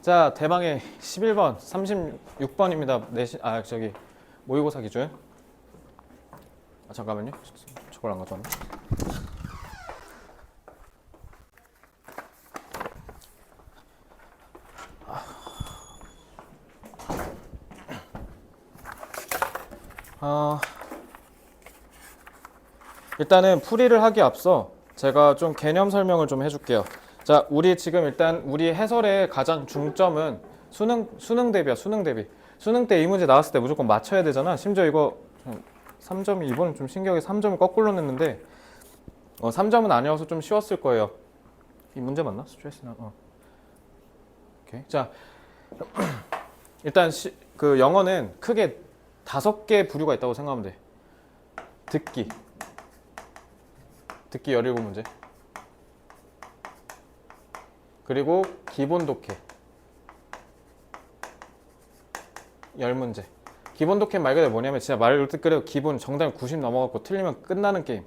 자, 대망의 11번, 36번입니다. 저기 모의고사 기준. 잠깐만요. 저걸 안 가져왔네. 일단은 풀이를 하기 앞서 제가 좀 개념 설명을 좀 해줄게요. 자, 우리 지금 일단 우리 해설의 가장 중점은 수능 대비야, 수능 대비. 수능 때 이 문제 나왔을 때 무조건 맞춰야 되잖아. 심지어 이거 3점이 이번엔 좀 신기하게 3점을 거꾸로 냈는데 3점은 아니어서 좀 쉬웠을 거예요. 이 문제 맞나? 스트레스나. 오케이. 자, 일단 그 영어는 크게 5개 부류가 있다고 생각하면 돼. 듣기 17문제. 그리고 기본 독해 10문제. 기본 독해 말 그대로 뭐냐면 진짜 말 그대로 기본 정답 90 넘어갖고 틀리면 끝나는 게임.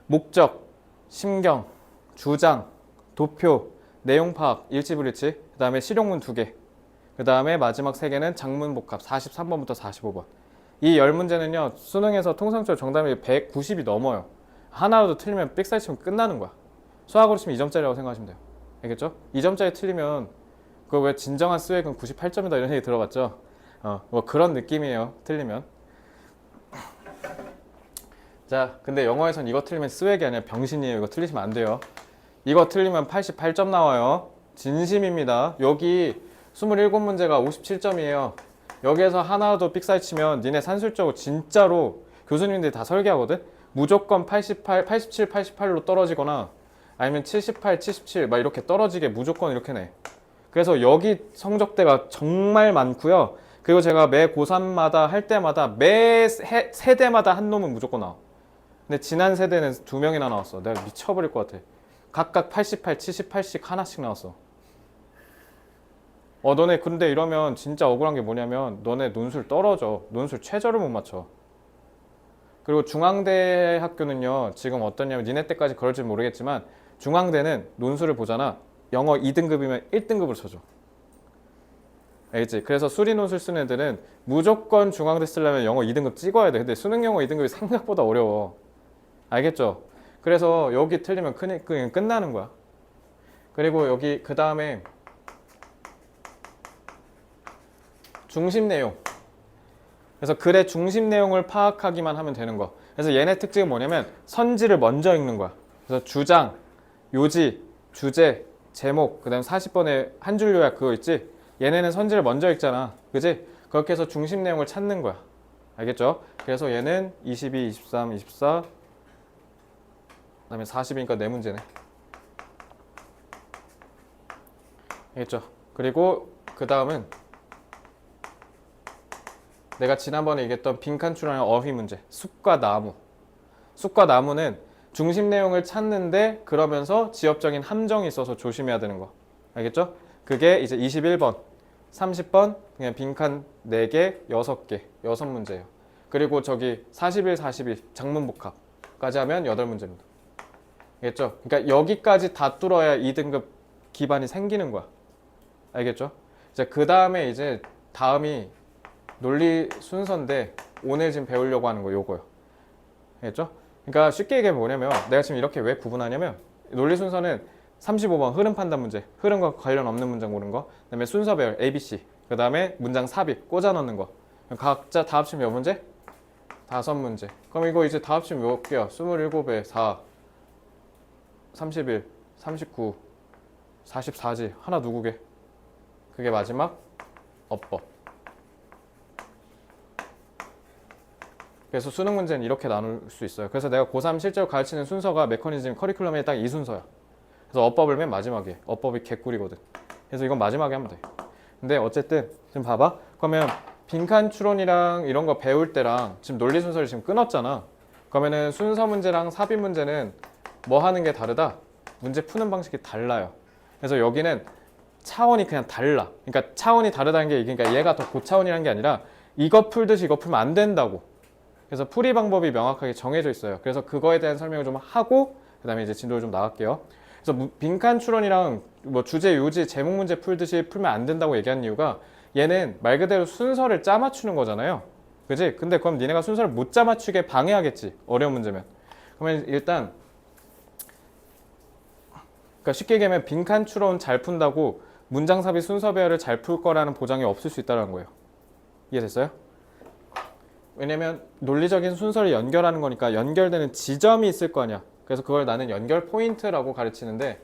목적, 심경, 주장, 도표, 내용 파악, 일치불일치. 그 다음에 실용문 2개. 그 다음에 마지막 3개는 작문 복합 43번부터 45번. 이 10문제는요 수능에서 통상적으로 정답이 190이 넘어요. 하나라도 틀리면 삑사리 치면 끝나는 거야. 수학으로 치면 2점짜리라고 생각하시면 돼요. 알겠죠? 2점짜리 틀리면 그거 왜 진정한 수액은 98점이다 이런 얘기 들어봤죠? 뭐 그런 느낌이에요. 틀리면. 자, 근데 영어에선 이거 틀리면 수액이 아니라 병신이에요. 이거 틀리시면 안 돼요. 이거 틀리면 88점 나와요. 진심입니다. 여기 27문제가 57점이에요. 여기에서 하나라도 삑사리 치면 니네 산술적으로 진짜로 교수님들이 다 설계하거든? 무조건 88, 87, 88로 떨어지거나 아니면 78, 77 막 이렇게 떨어지게 무조건 이렇게 내. 그래서 여기 성적대가 정말 많고요. 그리고 제가 매 고3마다 할 때마다 매 세대마다 한 놈은 무조건 나와. 근데 지난 세대는 2명이나 나왔어. 내가 미쳐버릴 것 같아. 각각 88, 78씩 하나씩 나왔어. 너네 근데 이러면 진짜 억울한 게 뭐냐면 너네 논술 떨어져. 논술 최저를 못 맞춰. 그리고 중앙대 학교는요 지금 어떠냐면 니네 때까지 그럴지 모르겠지만 중앙대는 논술을 보잖아. 영어 2등급이면 1등급을 쳐줘. 알겠지? 그래서 수리 논술 쓰는 애들은 무조건 중앙대 쓰려면 영어 2등급 찍어야 돼. 근데 수능 영어 2등급이 생각보다 어려워. 알겠죠? 그래서 여기 틀리면 그냥 끝나는 거야. 그리고 여기 그 다음에 중심 내용. 그래서 글의 중심 내용을 파악하기만 하면 되는 거. 그래서 얘네 특징은 뭐냐면 선지를 먼저 읽는 거야. 그래서 주장, 요지, 주제, 제목, 그 다음 40번에 한 줄 요약 그거 있지? 얘네는 선지를 먼저 읽잖아. 그지? 그렇게 해서 중심 내용을 찾는 거야. 알겠죠? 그래서 얘는 22, 23, 24, 그 다음에 40이니까 4문제네. 알겠죠? 그리고 그 다음은 내가 지난번에 얘기했던 빈칸 추론의 어휘 문제. 숲과 나무. 숲과 나무는 중심 내용을 찾는데 그러면서 지엽적인 함정이 있어서 조심해야 되는 거. 알겠죠? 그게 이제 21번, 30번, 그냥 빈칸 4개, 6개, 6문제예요. 그리고 저기 41, 42 작문 복합까지 하면 8문제입니다. 알겠죠? 그러니까 여기까지 다 뚫어야 2등급 기반이 생기는 거야. 알겠죠? 이제 그 다음에 이제 다음이 논리 순서인데 오늘 지금 배우려고 하는 거 요거요. 알겠죠? 그러니까 쉽게 얘기하면 뭐냐면 내가 지금 이렇게 왜 구분하냐면 논리 순서는 35번 흐름 판단 문제, 흐름과 관련 없는 문장 고른 거, 그 다음에 순서 배열 ABC, 그 다음에 문장 삽입, 꽂아 넣는 거. 각자 다 합치면 몇 문제? 5문제. 그럼 이거 이제 다 합치면 몇 개야? 27에 4, 31, 39, 44지. 하나 누구게? 그게 마지막 어법. 그래서 수능 문제는 이렇게 나눌 수 있어요. 그래서 내가 고3 실제로 가르치는 순서가 메커니즘 커리큘럼에 딱 이 순서야. 그래서 어법을 맨 마지막에. 어법이 개꿀이거든. 그래서 이건 마지막에 하면 돼. 근데 어쨌든 지금 봐봐. 그러면 빈칸 추론이랑 이런 거 배울 때랑 지금 논리 순서를 지금 끊었잖아. 그러면은 순서 문제랑 삽입 문제는 뭐 하는 게 다르다? 문제 푸는 방식이 달라요. 그래서 여기는 차원이 그냥 달라. 그러니까 차원이 다르다는 게 그러니까 얘가 더 고차원이라는 게 아니라 이거 풀듯이 이거 풀면 안 된다고. 그래서 풀이 방법이 명확하게 정해져 있어요. 그래서 그거에 대한 설명을 좀 하고 그 다음에 이제 진도를 좀 나갈게요. 그래서 빈칸 추론이랑 뭐 주제, 요지, 제목 문제 풀듯이 풀면 안 된다고 얘기한 이유가 얘는 말 그대로 순서를 짜 맞추는 거잖아요. 그지? 근데 그럼 니네가 순서를 못 짜 맞추게 방해하겠지. 어려운 문제면. 그러면 일단 그러니까 쉽게 얘기하면 빈칸 추론 잘 푼다고 문장 삽입 순서 배열을 잘 풀 거라는 보장이 없을 수 있다는 거예요. 이해됐어요? 왜냐면 논리적인 순서를 연결하는 거니까 연결되는 지점이 있을 거 아니야. 그래서 그걸 나는 연결 포인트라고 가르치는데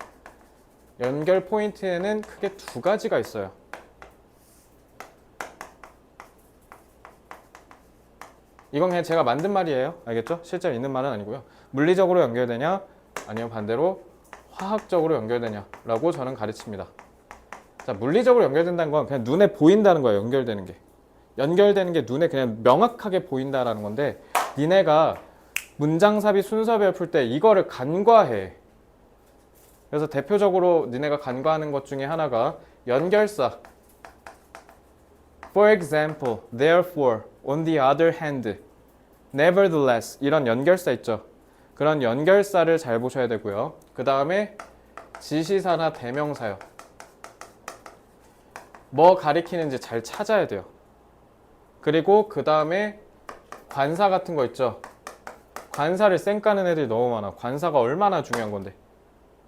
연결 포인트에는 크게 두 가지가 있어요. 이건 그냥 제가 만든 말이에요. 알겠죠? 실제로 있는 말은 아니고요. 물리적으로 연결되냐 아니면 반대로 화학적으로 연결되냐 라고 저는 가르칩니다. 자, 물리적으로 연결된다는 건 그냥 눈에 보인다는 거예요. 연결되는 게. 연결되는 게 눈에 그냥 명확하게 보인다라는 건데 니네가 문장 삽입 순서별 풀 때 이거를 간과해. 그래서 대표적으로 니네가 간과하는 것 중에 하나가 연결사. For example, therefore, on the other hand, nevertheless 이런 연결사 있죠. 그런 연결사를 잘 보셔야 되고요. 그 다음에 지시사나 대명사요. 뭐 가리키는지 잘 찾아야 돼요. 그리고 그 다음에 관사 같은 거 있죠. 관사를 쌩까는 애들이 너무 많아. 관사가 얼마나 중요한 건데.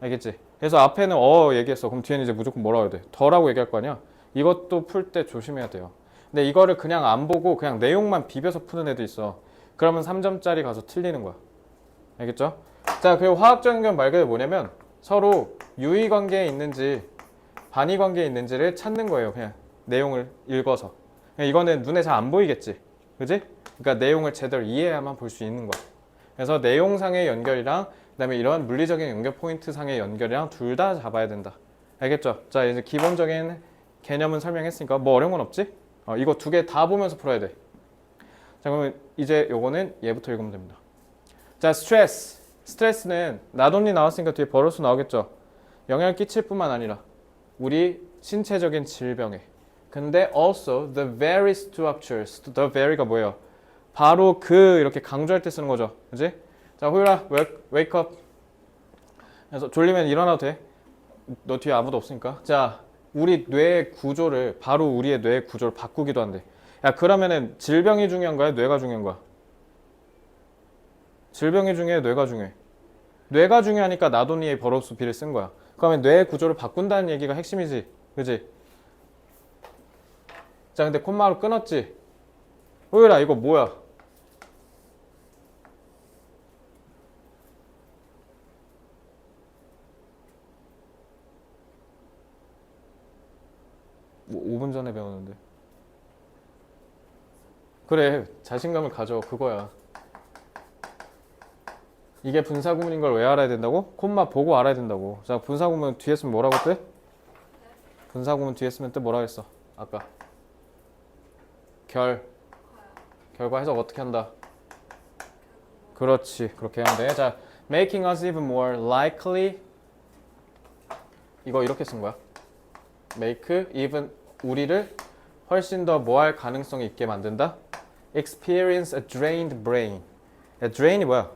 알겠지? 그래서 앞에는 얘기했어. 그럼 뒤에는 이제 무조건 뭐라고 해야 돼? 더라고 얘기할 거 아니야? 이것도 풀 때 조심해야 돼요. 근데 이거를 그냥 안 보고 그냥 내용만 비벼서 푸는 애도 있어. 그러면 3점짜리 가서 틀리는 거야. 알겠죠? 자, 그리고 화학적 연결 말 그대로 뭐냐면 서로 유의관계에 있는지 반의관계에 있는지를 찾는 거예요. 그냥 내용을 읽어서. 그냥 이거는 눈에 잘 안 보이겠지. 그지? 그러니까 내용을 제대로 이해해야만 볼 수 있는 거야. 그래서 내용상의 연결이랑 그다음에 이런 물리적인 연결 포인트 상의 연결이랑 둘 다 잡아야 된다. 알겠죠? 자, 이제 기본적인 개념은 설명했으니까 뭐 어려운 건 없지? 이거 두 개 다 보면서 풀어야 돼. 자, 그러면 이제 요거는 얘부터 읽으면 됩니다. 자, 스트레스. 스트레스는 나돈니 나왔으니까 뒤에 버릇수 나오겠죠? 영향을 끼칠 뿐만 아니라 우리 신체적인 질병에. 근데 also the very structures. the very가 뭐예요? 바로 그 이렇게 강조할 때 쓰는 거죠. 그지? 자, 호율아, wake up. 그래서 졸리면 일어나도 돼. 너 뒤에 아무도 없으니까. 자, 우리 뇌 구조를 바로 우리의 뇌 구조를 바꾸기도 한대. 야, 그러면은 질병이 중요한 거야? 뇌가 중요한 거야? 질병이 중요해? 뇌가 중요해? 뇌가 중요하니까 나돈니의 버럭수 비를 쓴 거야. 그러면 뇌 구조를 바꾼다는 얘기가 핵심이지. 그지? 자, 근데 콤마로 끊었지? 호율아, 이거 뭐야? 뭐 5분 전에 배웠는데. 그래, 자신감을 가져. 그거야. 이게 분사구문인 걸 왜 알아야 된다고? 콤마 보고 알아야 된다고. 자, 분사구문 뒤에 쓰면 뭐라고 뜻? 분사구문 뒤에 쓰면 뜻 뭐라고 했어? 아까. 결과 해석 어떻게 한다? 그렇지. 그렇게 하면 돼. 자, making us even more likely. 이거 이렇게 쓴 거야. make even 우리를 훨씬 더 뭐 할 가능성이 있게 만든다. experience a drained brain. 야, drain이 뭐야?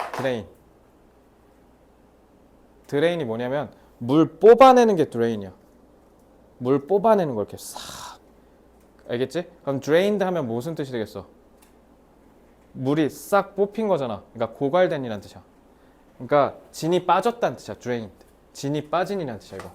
drain이 뭐냐면 물 뽑아내는 게 drain이야. 물 뽑아내는 걸 이렇게 싹. 알겠지? 그럼 drained 하면 무슨 뜻이 되겠어? 물이 싹 뽑힌 거잖아. 그러니까 고갈된이란 뜻이야. 그러니까 진이 빠졌다는 뜻이야. drained. 진이 빠진이란 뜻이야, 이거.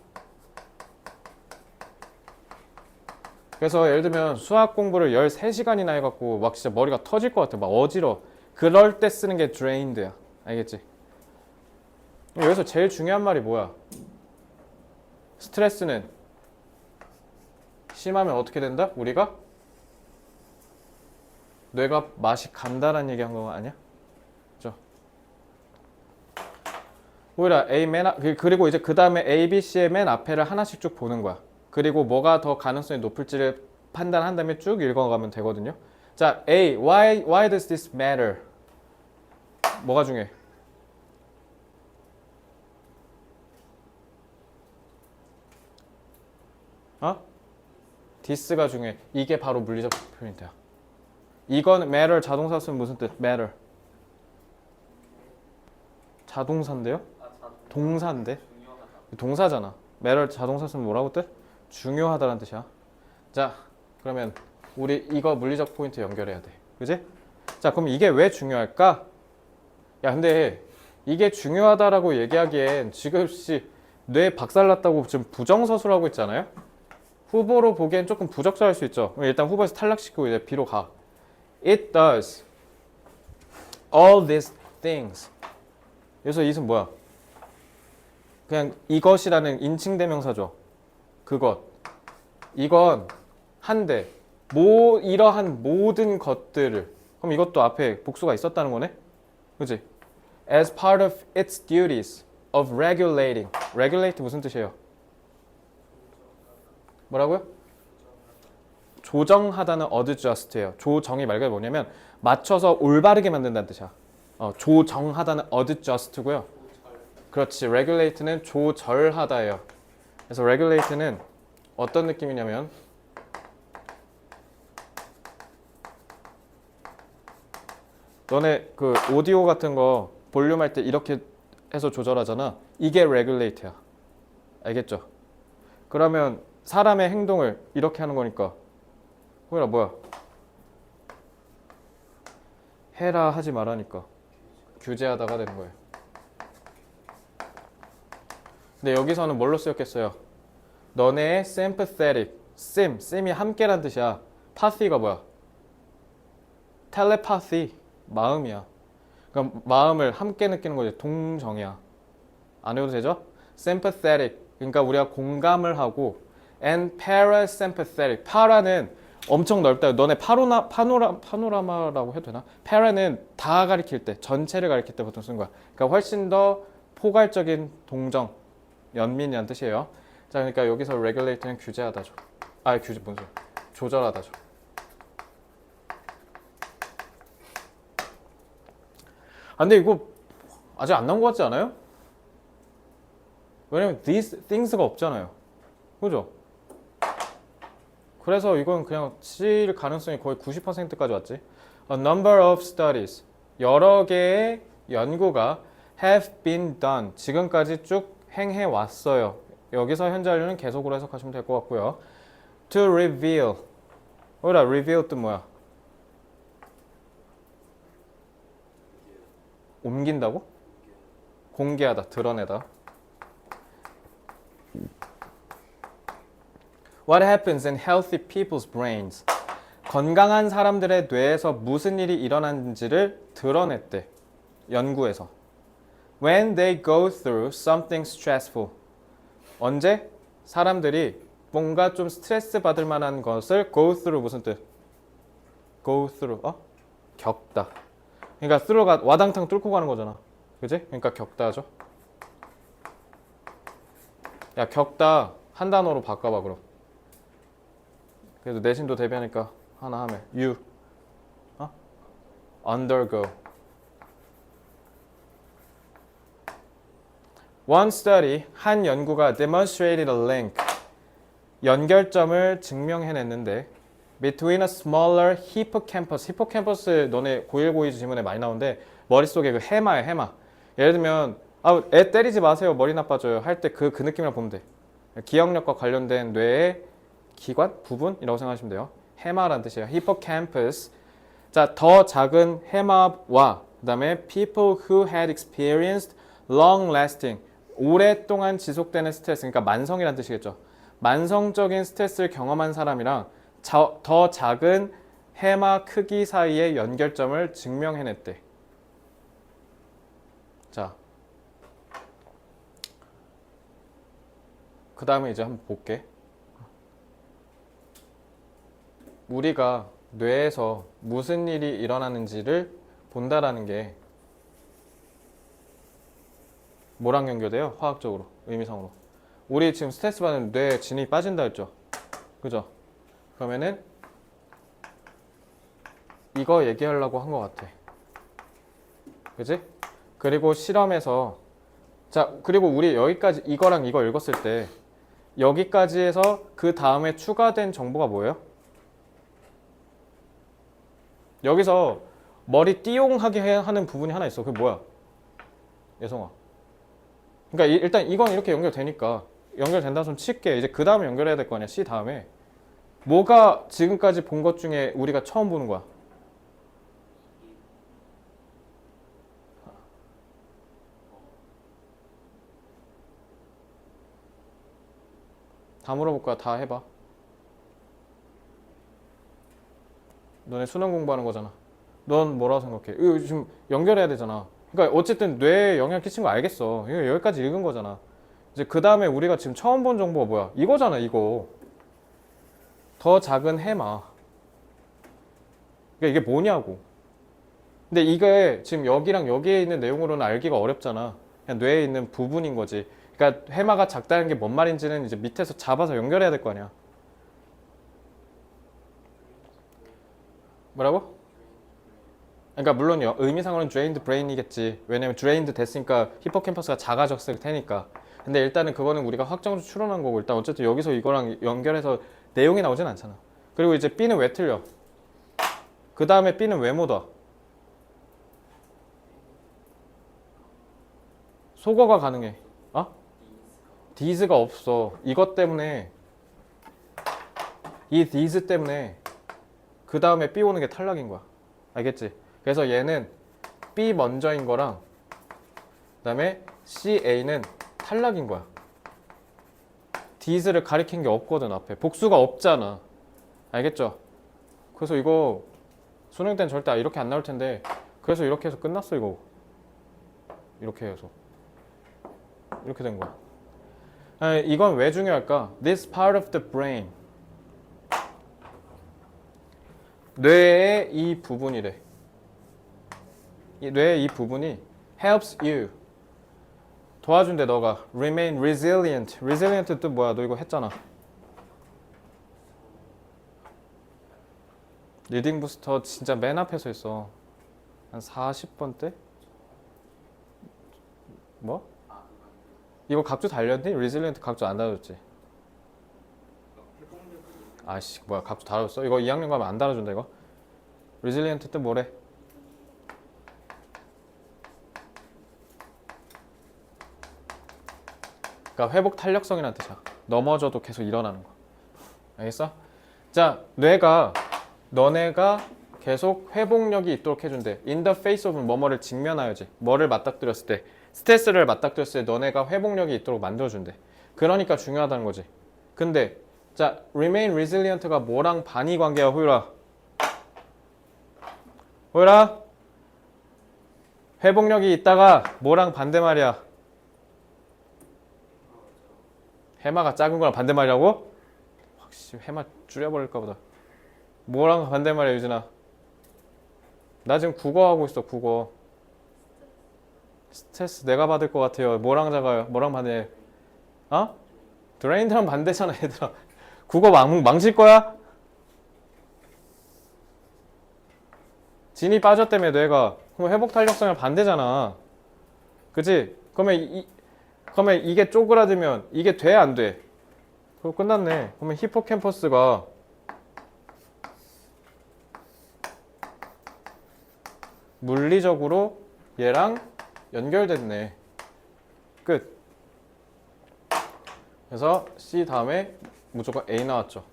그래서 예를 들면 수학 공부를 13시간이나 해갖고 막 진짜 머리가 터질 것 같아. 막 어지러워. 그럴 때 쓰는 게 drained야. 알겠지? 여기서 제일 중요한 말이 뭐야? 스트레스는 심하면 어떻게 된다? 우리가 뇌가 맛이 간다라는 얘기 한 거 아니야? 그죠? 오히려 그리고 이제 그 다음에 A, B, C의 맨 앞에를 하나씩 쭉 보는 거야. 그리고 뭐가 더 가능성이 높을지를 판단한 다음에 쭉 읽어가면 되거든요. 자, A, why does this matter? 뭐가 중요해? this가 중요해. 이게 바로 물리적 표현이야. 이건 matter 자동사 쓰면 무슨 뜻? matter. 자동사인데요? 동사인데? 동사잖아. matter 자동사 쓰면 뭐라고 뜻? 중요하다는 뜻이야. 자, 그러면 우리 이거 물리적 포인트 연결해야 돼. 그지? 자, 그럼 이게 왜 중요할까? 야, 근데 이게 중요하다라고 얘기하기엔 지금 뇌 박살났다고 지금 부정서술하고 있잖아요? 후보로 보기엔 조금 부적절할 수 있죠. 일단 후보에서 탈락시키고 이제 B로 가. It does all these things. 여기서 it은 뭐야? 그냥 이것이라는 인칭대명사죠. 그것. 이건 한데 이러한 모든 것들을. 그럼 이것도 앞에 복수가 있었다는 거네? 그치? As part of its duties of regulating. regulate 무슨 뜻이에요? 뭐라고요? 조정하다는 adjust예요. 조정이 말 그대로 뭐냐면 맞춰서 올바르게 만든다는 뜻이야. 조정하다는 adjust고요. 그렇지. regulate는 조절하다예요. 그래서 regulate는 어떤 느낌이냐면 너네 그 오디오 같은 거 볼륨 할 때 이렇게 해서 조절하잖아. 이게 regulate야. 알겠죠? 그러면 사람의 행동을 이렇게 하는 거니까 호연아 뭐야? 해라 하지 말라니까 규제하다가 되는 거예요. 근데 여기서는 뭘로 쓰였겠어요? 너네의 sympathetic, 씀이 함께란 뜻이야. pathy가 뭐야? telepathy, 마음이야. 그럼 마음을 함께 느끼는 거지. 동정이야. 안 해도 되죠? sympathetic, 그러니까 우리가 공감을 하고 and parasympathetic, para는 엄청 넓다. 너네 파노라마라고 해도 되나? para는 다 가리킬 때, 전체를 가리킬 때 보통 쓰는 거야. 그러니까 훨씬 더 포괄적인 동정, 연민이란 뜻이에요. 자, 그러니까 여기서 regulate는 규제하다죠. 규제 뭔 소리야? 조절하다죠. 근데 이거 아직 안 나온 것 같지 않아요? 왜냐면 these things가 없잖아요. 그죠? 그래서 이건 그냥 칠 가능성이 거의 90%까지 왔지. A number of studies. 여러 개의 연구가 have been done. 지금까지 쭉 행해 왔어요. 여기서 현재 완료는 계속으로 해석하시면 될 것 같고요. To reveal. 뭐라 reveal 뜻 뭐야? 옮긴다고? 공개하다, 드러내다. What happens in healthy people's brains? 건강한 사람들의 뇌에서 무슨 일이 일어나는지를 드러냈대. 연구에서. When they go through something stressful. 언제? 사람들이 뭔가 좀 스트레스 받을 만한 것을 go through 무슨 뜻? go through, 겪다. 그러니까 through가 와당탕 뚫고 가는 거잖아. 그지? 그러니까 겪다죠. 야, 겪다 한 단어로 바꿔봐 그럼. 그래도 내신도 대비하니까 하나 하면 you, undergo. One study, 한 연구가 demonstrated a link, 연결점을 증명해냈는데 between a smaller hippocampus. hippocampus 너네 고1, 고2 지문에 많이 나오는데 머릿속에 그 해마야, 해마. 예를 들면 애 때리지 마세요, 머리 나빠져요 할 때 그 느낌이랑 보면 돼. 기억력과 관련된 뇌의 기관? 부분이라고 생각하시면 돼요. 해마라는 뜻이에요. hippocampus. 자, 더 작은 해마와 그 다음에 people who had experienced long lasting, 오랫동안 지속되는 스트레스, 그러니까 만성이라는 뜻이겠죠. 만성적인 스트레스를 경험한 사람이랑 더 작은 해마 크기 사이의 연결점을 증명해냈대. 자, 그 다음에 이제 한번 볼게. 우리가 뇌에서 무슨 일이 일어나는지를 본다라는 게 뭐랑 연결돼요? 화학적으로, 의미상으로. 우리 지금 스트레스 받는 뇌에 진이 빠진다 했죠? 그죠? 그러면은 이거 얘기하려고 한 것 같아. 그지? 그리고 실험에서 자, 그리고 우리 여기까지 이거랑 이거 읽었을 때 여기까지 해서 그 다음에 추가된 정보가 뭐예요? 여기서 머리 띠용하게 하는 부분이 하나 있어. 그게 뭐야? 예성아. 그러니까 일단 이건 이렇게 연결되니까 연결된다 손 칠게. 이제 그 다음에 연결해야 될 거 아니야. C 다음에. 뭐가 지금까지 본 것 중에 우리가 처음 보는 거야? 다 물어볼 거야. 다 해봐. 너네 수능 공부하는 거잖아. 넌 뭐라고 생각해? 이거 지금 연결해야 되잖아. 그러니까 어쨌든 뇌에 영향 끼친 거 알겠어. 이거 여기까지 읽은 거잖아. 이제 그 다음에 우리가 지금 처음 본 정보가 뭐야? 이거잖아, 이거. 더 작은 해마. 그러니까 이게 뭐냐고. 근데 이게 지금 여기랑 여기에 있는 내용으로는 알기가 어렵잖아. 그냥 뇌에 있는 부분인 거지. 그러니까 해마가 작다는 게 뭔 말인지는 이제 밑에서 잡아서 연결해야 될 거 아니야. 뭐라고? 그러니까 물론 의미상으로는 drained brain이겠지. 왜냐면 drained 됐으니까 히포캠퍼스가 작아졌을 테니까. 근데 일단은 그거는 우리가 확정적으로 추론한 거고 일단 어쨌든 여기서 이거랑 연결해서 내용이 나오진 않잖아. 그리고 이제 B는 왜 틀려? 그 다음에 B는 왜 못 와? 속어가 가능해. 어? these가 없어. 이것 때문에 이 these 때문에 그 다음에 B 오는 게 탈락인 거야. 알겠지? 그래서 얘는 B 먼저인 거랑 그 다음에 CA는 탈락인 거야. these를 가리킨 게 없거든 앞에. 복수가 없잖아. 알겠죠? 그래서 이거 수능 때는 절대 이렇게 안 나올 텐데 그래서 이렇게 해서 끝났어 이거. 이렇게 해서 이렇게 된 거야. 아니, 이건 왜 중요할까? This part of the brain 뇌의 이 부분이래. 뇌의 이 부분이 helps you 도와준대. 너가 remain resilient. resilient 뜻 뭐야? 너 이거 했잖아. 리딩 부스터 진짜 맨 앞에서 했어. 한 40번 때? 뭐? 이거 각주 달렸니? resilient 각주 안 달아줬지? 아씨 뭐야 각주 달아줬어? 이거 2학년 가면 안 달아준다 이거? resilient 뜻 뭐래? 그러니까 회복 탄력성이라는 뜻이야. 넘어져도 계속 일어나는 거. 알겠어? 자, 뇌가 너네가 계속 회복력이 있도록 해준대. In the face of 뭐뭐를 직면하여지. 뭐를 맞닥뜨렸을 때, 스트레스를 맞닥뜨렸을 때 너네가 회복력이 있도록 만들어준대. 그러니까 중요하다는 거지. 근데 자, remain resilient가 뭐랑 반이 관계야, 호율아? 호율아? 회복력이 있다가 뭐랑 반대 말이야? 해마가 작은 거랑 반대 말이라고? 확실히 해마 줄여버릴까 보다. 뭐랑 반대 말이야, 유진아? 나 지금 국어 하고 있어, 국어. 스트레스 내가 받을 것 같아요. 뭐랑 작아요? 뭐랑 반대? 어? 드레인드랑 반대잖아, 얘들아. 국어 망칠 거야? 진이 빠졌다며, 뇌가. 그럼 회복 탄력성이랑 반대잖아. 그치? 그러면 이게 쪼그라들면 이게 돼, 안 돼? 그럼 끝났네. 그러면 히포캠퍼스가 물리적으로 얘랑 연결됐네. 끝. 그래서 C 다음에 무조건 A 나왔죠.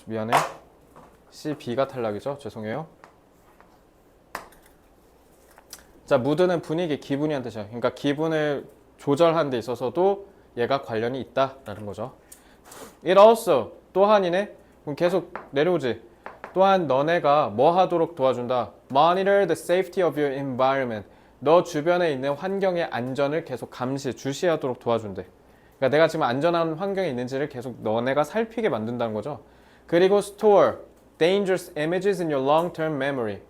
미안해. C, B가 탈락이죠. 죄송해요. 자, 무드는 분위기, 기분이란 뜻이야. 그러니까 기분을 조절하는 데 있어서도 얘가 관련이 있다라는 거죠. It also, 또한이네. 그럼 계속 내려오지. 또한 너네가 뭐 하도록 도와준다. Monitor the safety of your environment. 너 주변에 있는 환경의 안전을 계속 주시하도록 도와준대. 그러니까 내가 지금 안전한 환경에 있는지를 계속 너네가 살피게 만든다는 거죠. 그리고 store dangerous images in your long-term memory.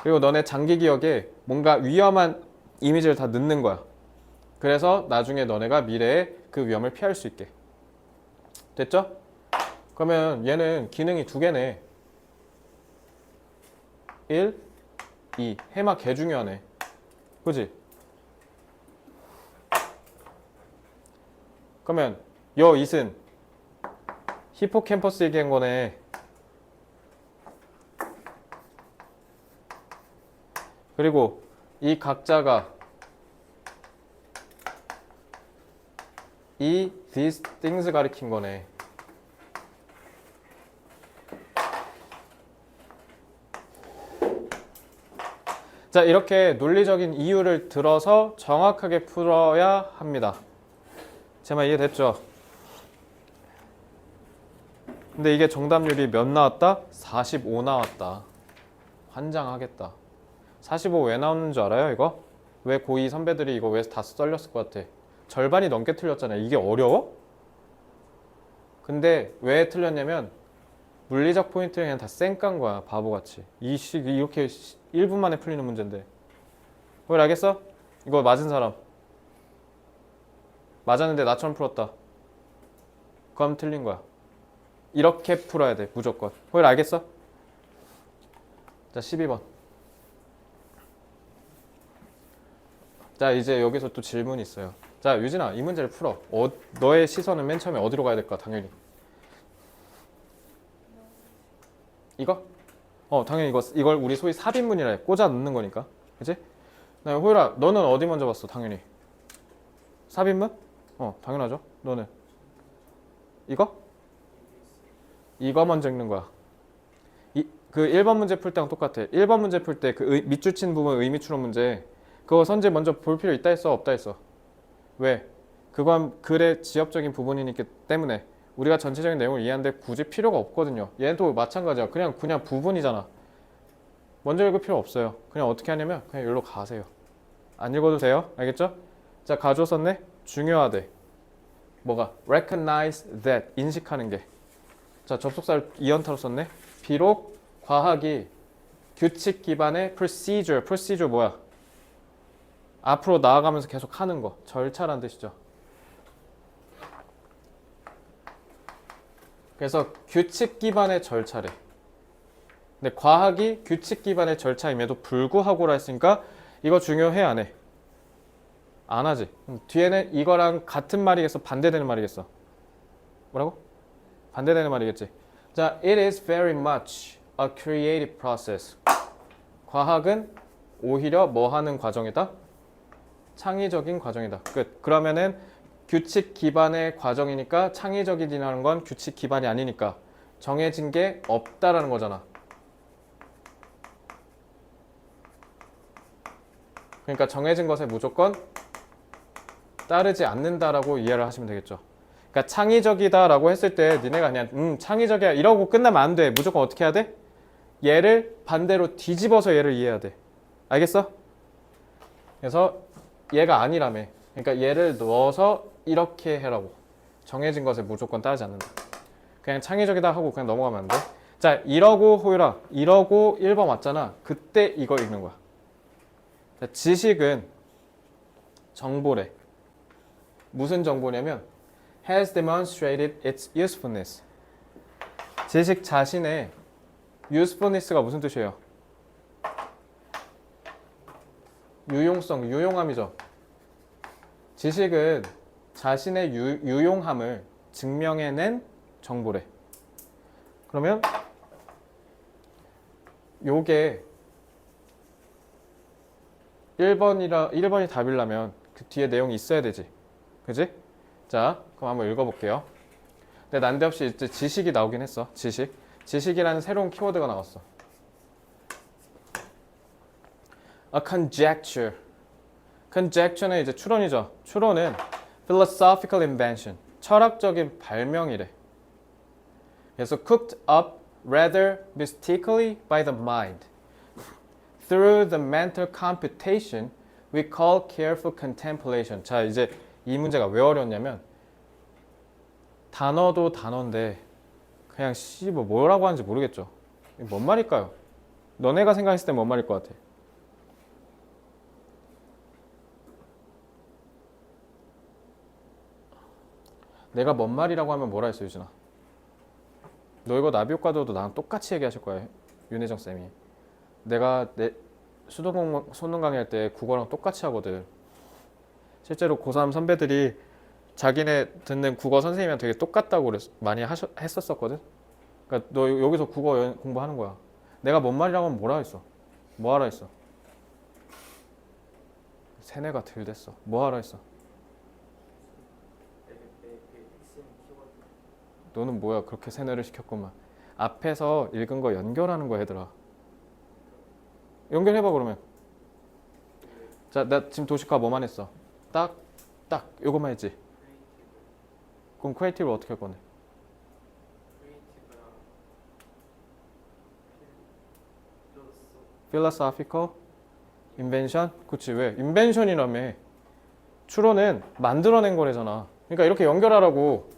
그리고 너네 장기 기억에 뭔가 위험한 이미지를 다 넣는 거야. 그래서 나중에 너네가 미래에 그 위험을 피할 수 있게. 됐죠? 그러면 얘는 기능이 두 개네. 1, 2. 해마 개 중요하네. 그지? 그러면 여 it은 히포캠퍼스 얘기한 거네. 그리고 이 각자가 이 these things 가리킨 거네. 자, 이렇게 논리적인 이유를 들어서 정확하게 풀어야 합니다. 제 말 이해됐죠? 근데 이게 정답률이 몇 나왔다? 45 나왔다. 환장하겠다. 45 왜 나오는 줄 알아요, 이거? 왜 고2 선배들이 이거 왜 다 썰렸을 것 같아? 절반이 넘게 틀렸잖아요. 이게 어려워? 근데 왜 틀렸냐면 물리적 포인트를 그냥 다 쌩깐 거야, 바보같이. 이렇게 1분 만에 풀리는 문제인데. 왜 알겠어? 이거 맞은 사람. 맞았는데 나처럼 풀었다. 그럼 틀린 거야. 이렇게 풀어야 돼, 무조건. 왜 알겠어? 자, 12번. 자, 이제 여기서 또 질문이 있어요. 자, 유진아, 이 문제를 풀어. 너의 시선은 맨 처음에 어디로 가야 될까? 당연히. 이거? 당연히 이걸 우리 소위 삽입문이라 해. 꽂아 넣는 거니까. 그치? 호율아, 너는 어디 먼저 봤어? 당연히. 삽입문? 당연하죠. 너는? 이거? 이거 먼저 읽는 거야. 그 1번 문제 풀 때랑 똑같아. 1번 문제 풀 때 그 밑줄 친 부분 의미 추론 문제. 그거 선제 먼저 볼 필요 있다 했어? 없다 했어? 왜? 그건 글의 지엽적인 부분이기 때문에 우리가 전체적인 내용을 이해하는데 굳이 필요가 없거든요. 얘도 마찬가지야. 그냥 부분이잖아. 먼저 읽을 필요 없어요. 그냥 어떻게 하냐면 그냥 여기로 가세요. 안 읽어도 돼요. 알겠죠? 자, 가주어 썼네. 중요하대. 뭐가? recognize that. 인식하는 게. 자, 접속사를 이연타로 썼네. 비록 과학이 규칙 기반의 procedure 뭐야? 앞으로 나아가면서 계속 하는 거. 절차란 뜻이죠. 그래서 규칙 기반의 절차래. 근데 과학이 규칙 기반의 절차임에도 불구하고라 했으니까 이거 중요해 안 해? 안 하지. 뒤에는 이거랑 같은 말이겠어? 반대되는 말이겠어? 뭐라고? 반대되는 말이겠지. 자, it is very much a creative process. 과학은 오히려 뭐 하는 과정이다? 창의적인 과정이다. 끝. 그러면은 규칙 기반의 과정이니까 창의적이라는 건 규칙 기반이 아니니까 정해진 게 없다라는 거잖아. 그러니까 정해진 것에 무조건 따르지 않는다라고 이해를 하시면 되겠죠. 그러니까 창의적이다라고 했을 때 니네가 그냥 창의적이야 이러고 끝나면 안 돼. 무조건 어떻게 해야 돼? 얘를 반대로 뒤집어서 얘를 이해해야 돼. 알겠어? 그래서 얘가 아니라며. 그러니까 얘를 넣어서 이렇게 해라고. 정해진 것에 무조건 따르지 않는다. 그냥 창의적이다 하고 그냥 넘어가면 안 돼. 자, 이러고 호율아, 이러고 1번 왔잖아. 그때 이걸 읽는 거야. 자, 지식은 정보래. 무슨 정보냐면 has demonstrated its usefulness. 지식 자신의 usefulness가 무슨 뜻이에요? 유용성, 유용함이죠. 지식은 자신의 유용함을 증명해낸 정보래. 그러면 요게 1번이 답이려면 그 뒤에 내용이 있어야 되지. 그지? 자, 그럼 한번 읽어볼게요. 근데 난데없이 이제 지식이 나오긴 했어. 지식이라는 새로운 키워드가 나왔어. A conjecture. conjecture는 이제 추론이죠. 추론은 philosophical invention. 철학적인 발명이래. 그래서 cooked up rather mystically by the mind. Through the mental computation we call careful contemplation. 자, 이제 이 문제가 왜 어려웠냐면 단어도 단어인데 그냥 뭐라고 하는지 모르겠죠. 뭔 말일까요? 너네가 생각했을 때 뭔 말일 것 같아? 내가 뭔 말이라고 하면 뭐라 했어, 유진아? 너 이거 나비효과도도 나랑 똑같이 얘기하실 거야, 윤혜정 쌤이. 내가 내 수능 강의할 때 국어랑 똑같이 하거든. 실제로 고3 선배들이 자기네 듣는 국어 선생님이랑 되게 똑같다고 많이 했었거든. 그러니까 너 여기서 국어 공부하는 거야. 내가 뭔 말이라고 하면 뭐라 했어? 뭐 하라 했어? 세뇌가 덜 됐어. 뭐 하라 했어? 너는 뭐야 그렇게 세뇌를 시켰구만. 앞에서 읽은 거 연결하는 거 얘들아. 연결해봐 그러면. 자, 나 지금 도시카 뭐만 했어? 딱 요거만 했지. 그럼 크리에이티브를 어떻게 할 건데? philosophical invention? 그치 왜? invention이라며. 추론은 만들어낸 거래잖아. 그러니까 이렇게 연결하라고.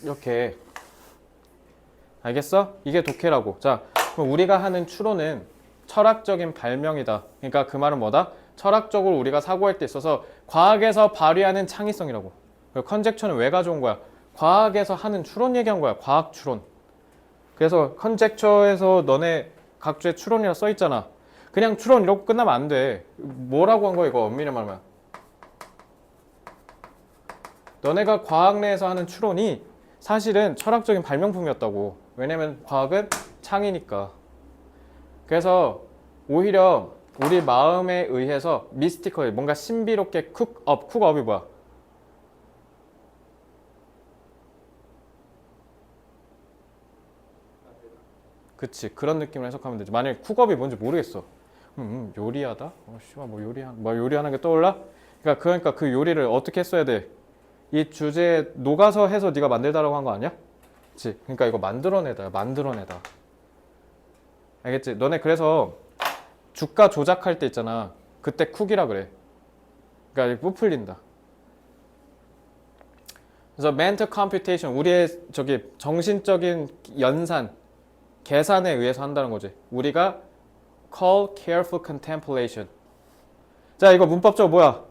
이렇게. 알겠어? 이게 독해라고. 자, 그럼 우리가 하는 추론은 철학적인 발명이다. 그러니까 그 말은 뭐다? 철학적으로 우리가 사고할 때 있어서 과학에서 발휘하는 창의성이라고. 그리고 컨젝처는 왜 가져온 거야? 과학에서 하는 추론 얘기한 거야. 과학 추론. 그래서 컨젝처에서 너네 각주의 추론이라 써 있잖아. 그냥 추론 이러고 끝나면 안 돼. 뭐라고 한 거야 이거 엄밀히 말하면. 너네가 과학 내에서 하는 추론이 사실은 철학적인 발명품이었다고. 왜냐면 과학은 창이니까. 그래서 오히려 우리 마음에 의해서 미스티컬, 뭔가 신비롭게 쿡업이 뭐야? 그치, 그런 느낌으로 해석하면 되지. 만약에 쿡업이 뭔지 모르겠어. 요리하다? 씨발 뭐 요리하는 게 떠올라? 그러니까 그 요리를 어떻게 했어야 돼? 이 주제에 녹아서 해서 네가 만들다라고 한 거 아니야? 그치? 그러니까 이거 만들어내다. 알겠지? 너네 그래서 주가 조작할 때 있잖아. 그때 쿡이라 그래. 그러니까 부풀린다. 그래서 mental computation, 우리의 저기 정신적인 연산, 계산에 의해서 한다는 거지. 우리가 call careful contemplation. 자, 이거 문법적으로 뭐야?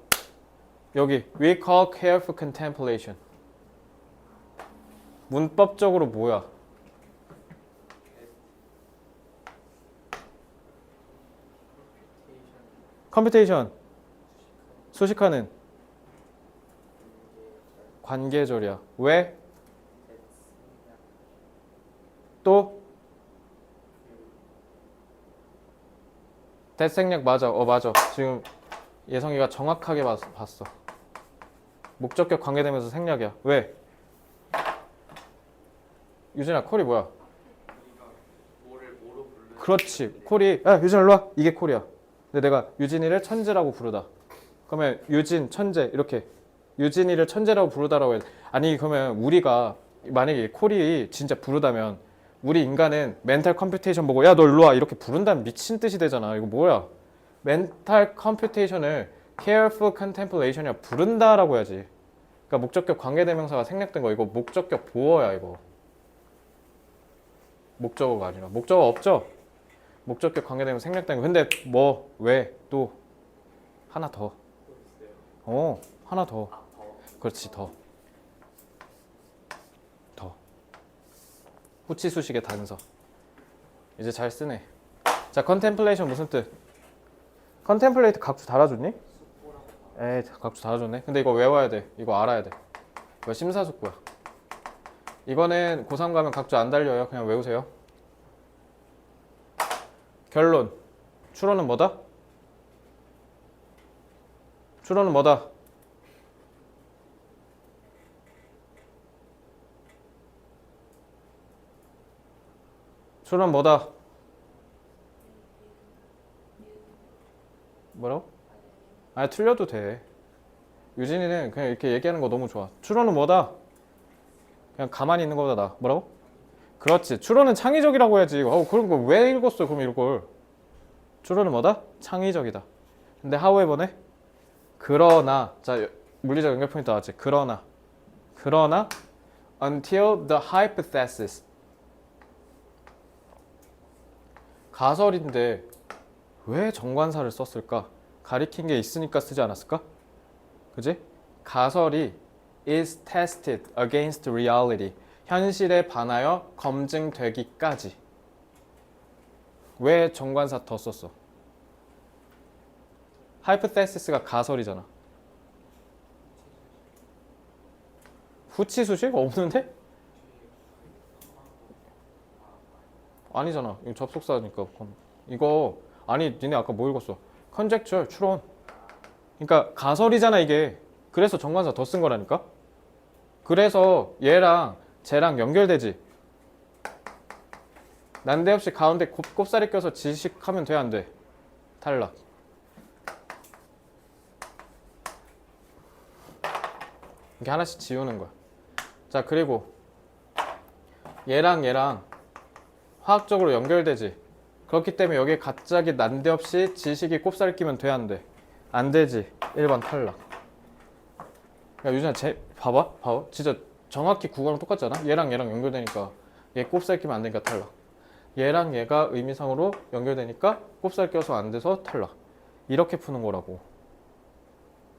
여기 we call careful contemplation. 문법적으로 뭐야? 컴퓨테이션. 수식하는 관계절이야. 왜? 또? 대생략 맞아. 맞아. 지금 예성이가 정확하게 봤어. 목적격 관계되면서 생략이야. 왜? 유진아, 콜이 뭐야? 그렇지. 콜이, 야, 유진아, 일로 와. 이게 콜이야. 근데 내가 유진이를 천재라고 부르다. 그러면 유진, 천재, 이렇게. 유진이를 천재라고 부르다라고 해. 아니, 그러면 우리가, 만약에 콜이 진짜 부르다면, 우리 인간은 멘탈 컴퓨테이션 보고, 야, 너 일로 와. 이렇게 부른다면 미친 뜻이 되잖아. 이거 뭐야? 멘탈 컴퓨테이션을 careful contemplation이야. 부른다라고 해야지. 그러니까 목적격 관계대명사가 생략된 거. 이거 목적격 보어야, 이거. 목적어가 아니라. 목적어 없죠? 목적격 관계되면 생략된 거. 근데 뭐, 왜, 또 하나 더. 하나 더. 그렇지, 더. 후치수식의 단서. 이제 잘 쓰네. 자, 컨템플레이션 무슨 뜻? 컨템플레이트 각주 달아줬니? 에이, 각주 달아줬네. 근데 이거 외워야 돼. 이거 알아야 돼. 이거 심사숙고야. 이거는 고3 가면 각주 안 달려요. 그냥 외우세요. 결론. 추론은 뭐다? 추론은 뭐다? 추론은 뭐다? 뭐라고? 아니, 틀려도 돼. 유진이는 그냥 이렇게 얘기하는 거 너무 좋아. 추론은 뭐다? 그냥 가만히 있는 것보다 나아. 뭐라고? 그렇지. 추론은 창의적이라고 해야지. 그런 거 왜 읽었어? 그럼 이걸. 추론은 뭐다? 창의적이다. 근데 however네? 그러나, 자, 물리적 연결 포인트 나왔지. 그러나 until the hypothesis. 가설인데 왜 정관사를 썼을까? 가리킨 게 있으니까 쓰지 않았을까? 그지? 가설이 is tested against reality. 현실에 반하여 검증되기까지. 왜 정관사 더 썼어? hypothesis가 가설이잖아. 후치수식 없는데? 아니잖아. 이거 접속사니까. 이거 아니 니네 아까 뭐 읽었어? conjecture, 추론. 그러니까 가설이잖아 이게. 그래서 정관사 더 쓴 거라니까. 그래서 얘랑 쟤랑 연결되지. 난데없이 가운데 꼽사리 껴서 지식하면 돼 안 돼? 탈락. 이렇게 하나씩 지우는 거야. 자 그리고 얘랑 화학적으로 연결되지. 그렇기 때문에 여기에 갑자기 난데없이 지식이 꼽사리 끼면 돼 안 돼? 안 되지. 1번 탈락. 야 유진아 봐봐 진짜 정확히 국어랑 똑같잖아. 얘랑 연결되니까 얘 꼽사리 끼면 안 되니까 탈락. 얘랑 얘가 의미상으로 연결되니까 꼽사리 껴서 안 돼서 탈락. 이렇게 푸는 거라고.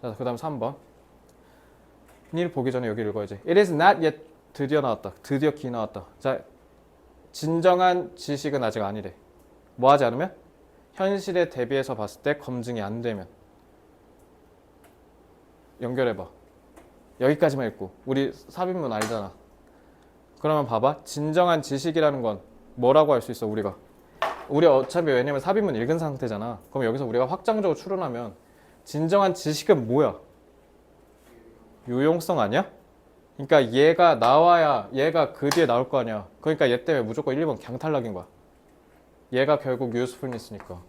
자 그 다음 3번. 일 보기 전에 여기 읽어야지. It is not yet. 드디어 나왔다. 드디어 기 나왔다. 자 진정한 지식은 아직 아니래. 뭐 하지 않으면? 현실에 대비해서 봤을 때 검증이 안 되면. 연결해봐. 여기까지만 읽고. 우리 삽입문 알잖아. 그러면 봐봐. 진정한 지식이라는 건 뭐라고 할 수 있어 우리가? 우리 어차피 왜냐면 삽입문 읽은 상태잖아. 그럼 여기서 우리가 확장적으로 추론하면 진정한 지식은 뭐야? 유용성 아니야? 그러니까 얘가 나와야 얘가 그 뒤에 나올 거 아니야. 그러니까 얘 때문에 무조건 1번 강탈락인 거야. 얘가 결국 usefulness니까.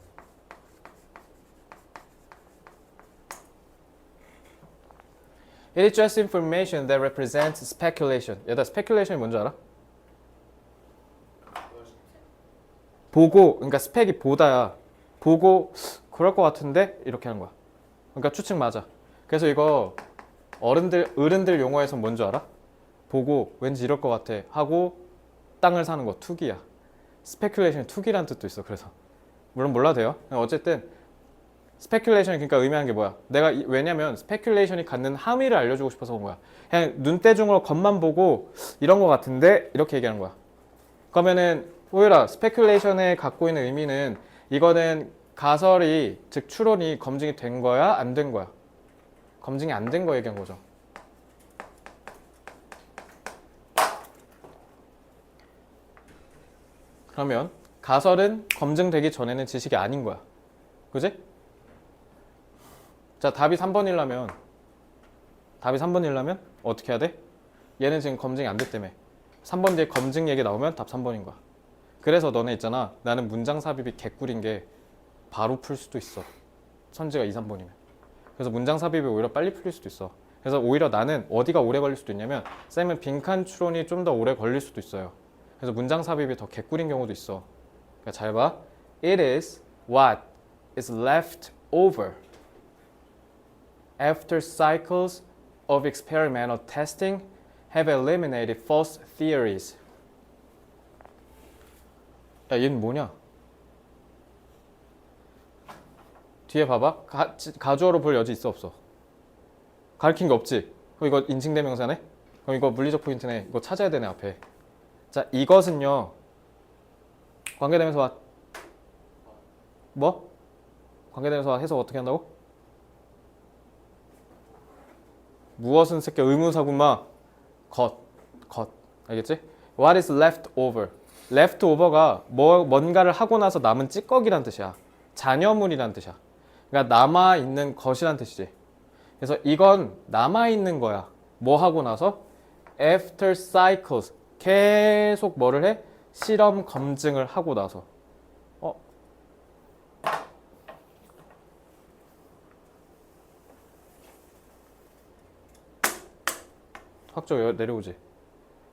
It is just information that represents speculation. 얘들아 speculation이 뭔지 알아? 보고, 그러니까 스펙이 보다야. 보고 그럴 것 같은데 이렇게 하는 거야. 그러니까 추측 맞아. 그래서 이거 어른들 용어에서 뭔지 알아? 보고 왠지 이럴 것 같아 하고 땅을 사는 거 투기야. 스페큘레이션이 투기란 뜻도 있어. 그래서 물론 몰라도 돼요. 어쨌든 스페큘레이션이 그러니까 의미하는 게 뭐야? 내가 왜냐면 스페큘레이션이 갖는 함의를 알려주고 싶어서 온 거야. 그냥 눈대중으로 겉만 보고 이런 것 같은데 이렇게 얘기하는 거야. 그러면은 호율아, 스페큘레이션에 갖고 있는 의미는 이거는 가설이 즉 추론이 검증이 된 거야 안 된 거야? 검증이 안 된 거 얘기한 거죠. 그러면 가설은 검증되기 전에는 지식이 아닌 거야. 그지? 자, 답이 3번이려면 어떻게 해야 돼? 얘는 지금 검증이 안 됐다며. 3번 뒤에 검증 얘기 나오면 답 3번인 거야. 그래서 너네 있잖아. 나는 문장 삽입이 개꿀인 게 바로 풀 수도 있어. 선지가 2, 3번이면. 그래서 문장 삽입이 오히려 빨리 풀릴 수도 있어. 그래서 오히려 나는 어디가 오래 걸릴 수도 있냐면 쌤은 빈칸 추론이 좀 더 오래 걸릴 수도 있어요. 그래서 문장 삽입이 더 개꿀인 경우도 있어. 그러니까 잘 봐. It is what is left over after cycles of experimental testing have eliminated false theories. 야, 얘는 뭐냐? 뒤에 봐봐. 가주어로 볼 여지 있어 없어? 가르친 게 없지? 그럼 이거 인칭대명사네? 그럼 이거 물리적 포인트네. 이거 찾아야 되네 앞에. 자, 이것은요. 관계대명사 뭐? 관계대명사 해석 어떻게 한다고? 무엇은 새끼 의문사구마. 것. 알겠지? What is left over? left over가 뭔가를 하고 나서 남은 찌꺼기란 뜻이야. 잔여물이란 뜻이야. 그러니까 남아있는 것이란 뜻이지. 그래서 이건 남아있는 거야. 뭐 하고 나서? After cycles. 계속 뭐를 해? 실험 검증을 하고 나서. 확정 내려오지.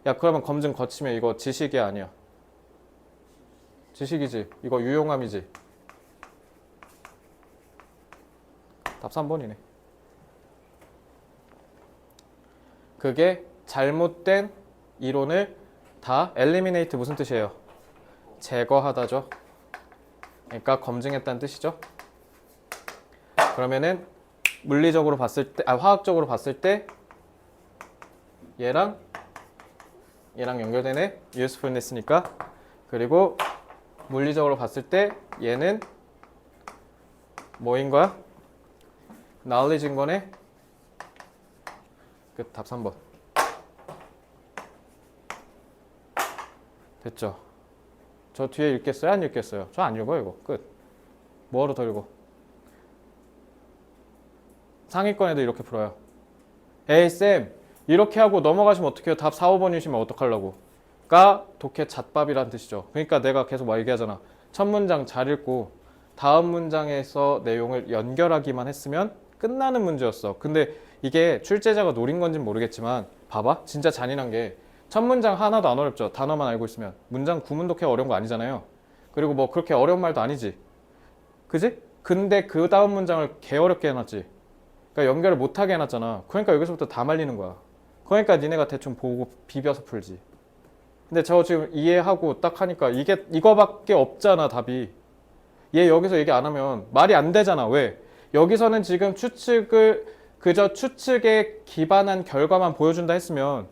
야, 그러면 검증 거치면 이거 지식이 아니야. 지식이지. 이거 유용함이지. 답 3번이네. 그게 잘못된 이론을 다 eliminate 무슨 뜻이에요? 제거하다죠. 그러니까 검증했다는 뜻이죠. 그러면은 물리적으로 봤을 때, 화학적으로 봤을 때 얘랑 연결되네. usefulness니까. 그리고 물리적으로 봤을 때 얘는 뭐인 거야? knowledge인 거네. 끝. 답 3번. 됐죠? 저 뒤에 읽겠어요? 안 읽겠어요? 저 안 읽어요 이거. 끝. 뭐하러 더 읽어? 상위권 애들 이렇게 풀어요. 에이 쌤 이렇게 하고 넘어가시면 어떡해요? 답 4, 5번이시면 어떡하려고? 가 독해 잣밥이란 뜻이죠. 그러니까 내가 계속 막 얘기하잖아. 첫 문장 잘 읽고 다음 문장에서 내용을 연결하기만 했으면 끝나는 문제였어. 근데 이게 출제자가 노린 건진 모르겠지만 봐봐. 진짜 잔인한 게 첫 문장 하나도 안 어렵죠. 단어만 알고 있으면. 문장 구문 독해 어려운 거 아니잖아요. 그리고 뭐 그렇게 어려운 말도 아니지. 그지? 근데 그 다음 문장을 개 어렵게 해놨지. 그러니까 연결을 못하게 해놨잖아. 그러니까 여기서부터 다 말리는 거야. 그러니까 니네가 대충 보고 비벼서 풀지. 근데 저 지금 이해하고 딱 하니까 이게 이거밖에 없잖아 답이. 얘 여기서 얘기 안 하면 말이 안 되잖아. 왜? 여기서는 지금 추측을 그저 추측에 기반한 결과만 보여준다 했으면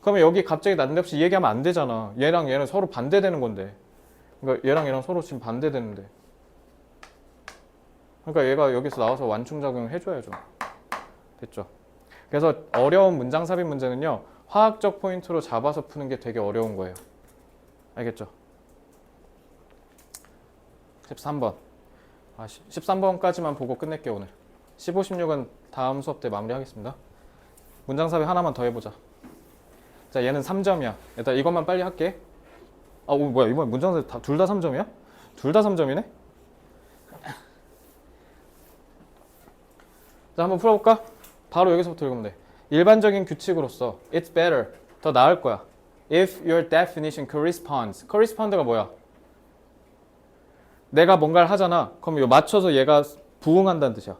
그러면 여기 갑자기 난데없이 얘기하면 안 되잖아. 얘랑 얘는 서로 반대되는 건데. 그러니까 얘랑 얘랑 서로 지금 반대되는데. 그러니까 얘가 여기서 나와서 완충작용을 해줘야죠. 됐죠? 그래서 어려운 문장 삽입 문제는요. 화학적 포인트로 잡아서 푸는 게 되게 어려운 거예요. 알겠죠? 13번. 13번까지만 보고 끝낼게요, 오늘. 15, 16은 다음 수업 때 마무리하겠습니다. 문장 삽입 하나만 더 해보자. 자, 얘는 3점이야. 일단 이것만 빨리 할게. 아, 뭐야, 이번 문장 삽입 둘 다 3점이야? 둘 다 3점이네? 자, 한번 풀어볼까? 바로 여기서부터 읽으면 돼. 일반적인 규칙으로서 it's better, 더 나을 거야. if your definition corresponds. correspond가 뭐야? 내가 뭔가를 하잖아. 그럼 이거 맞춰서 얘가 부응한다는 뜻이야.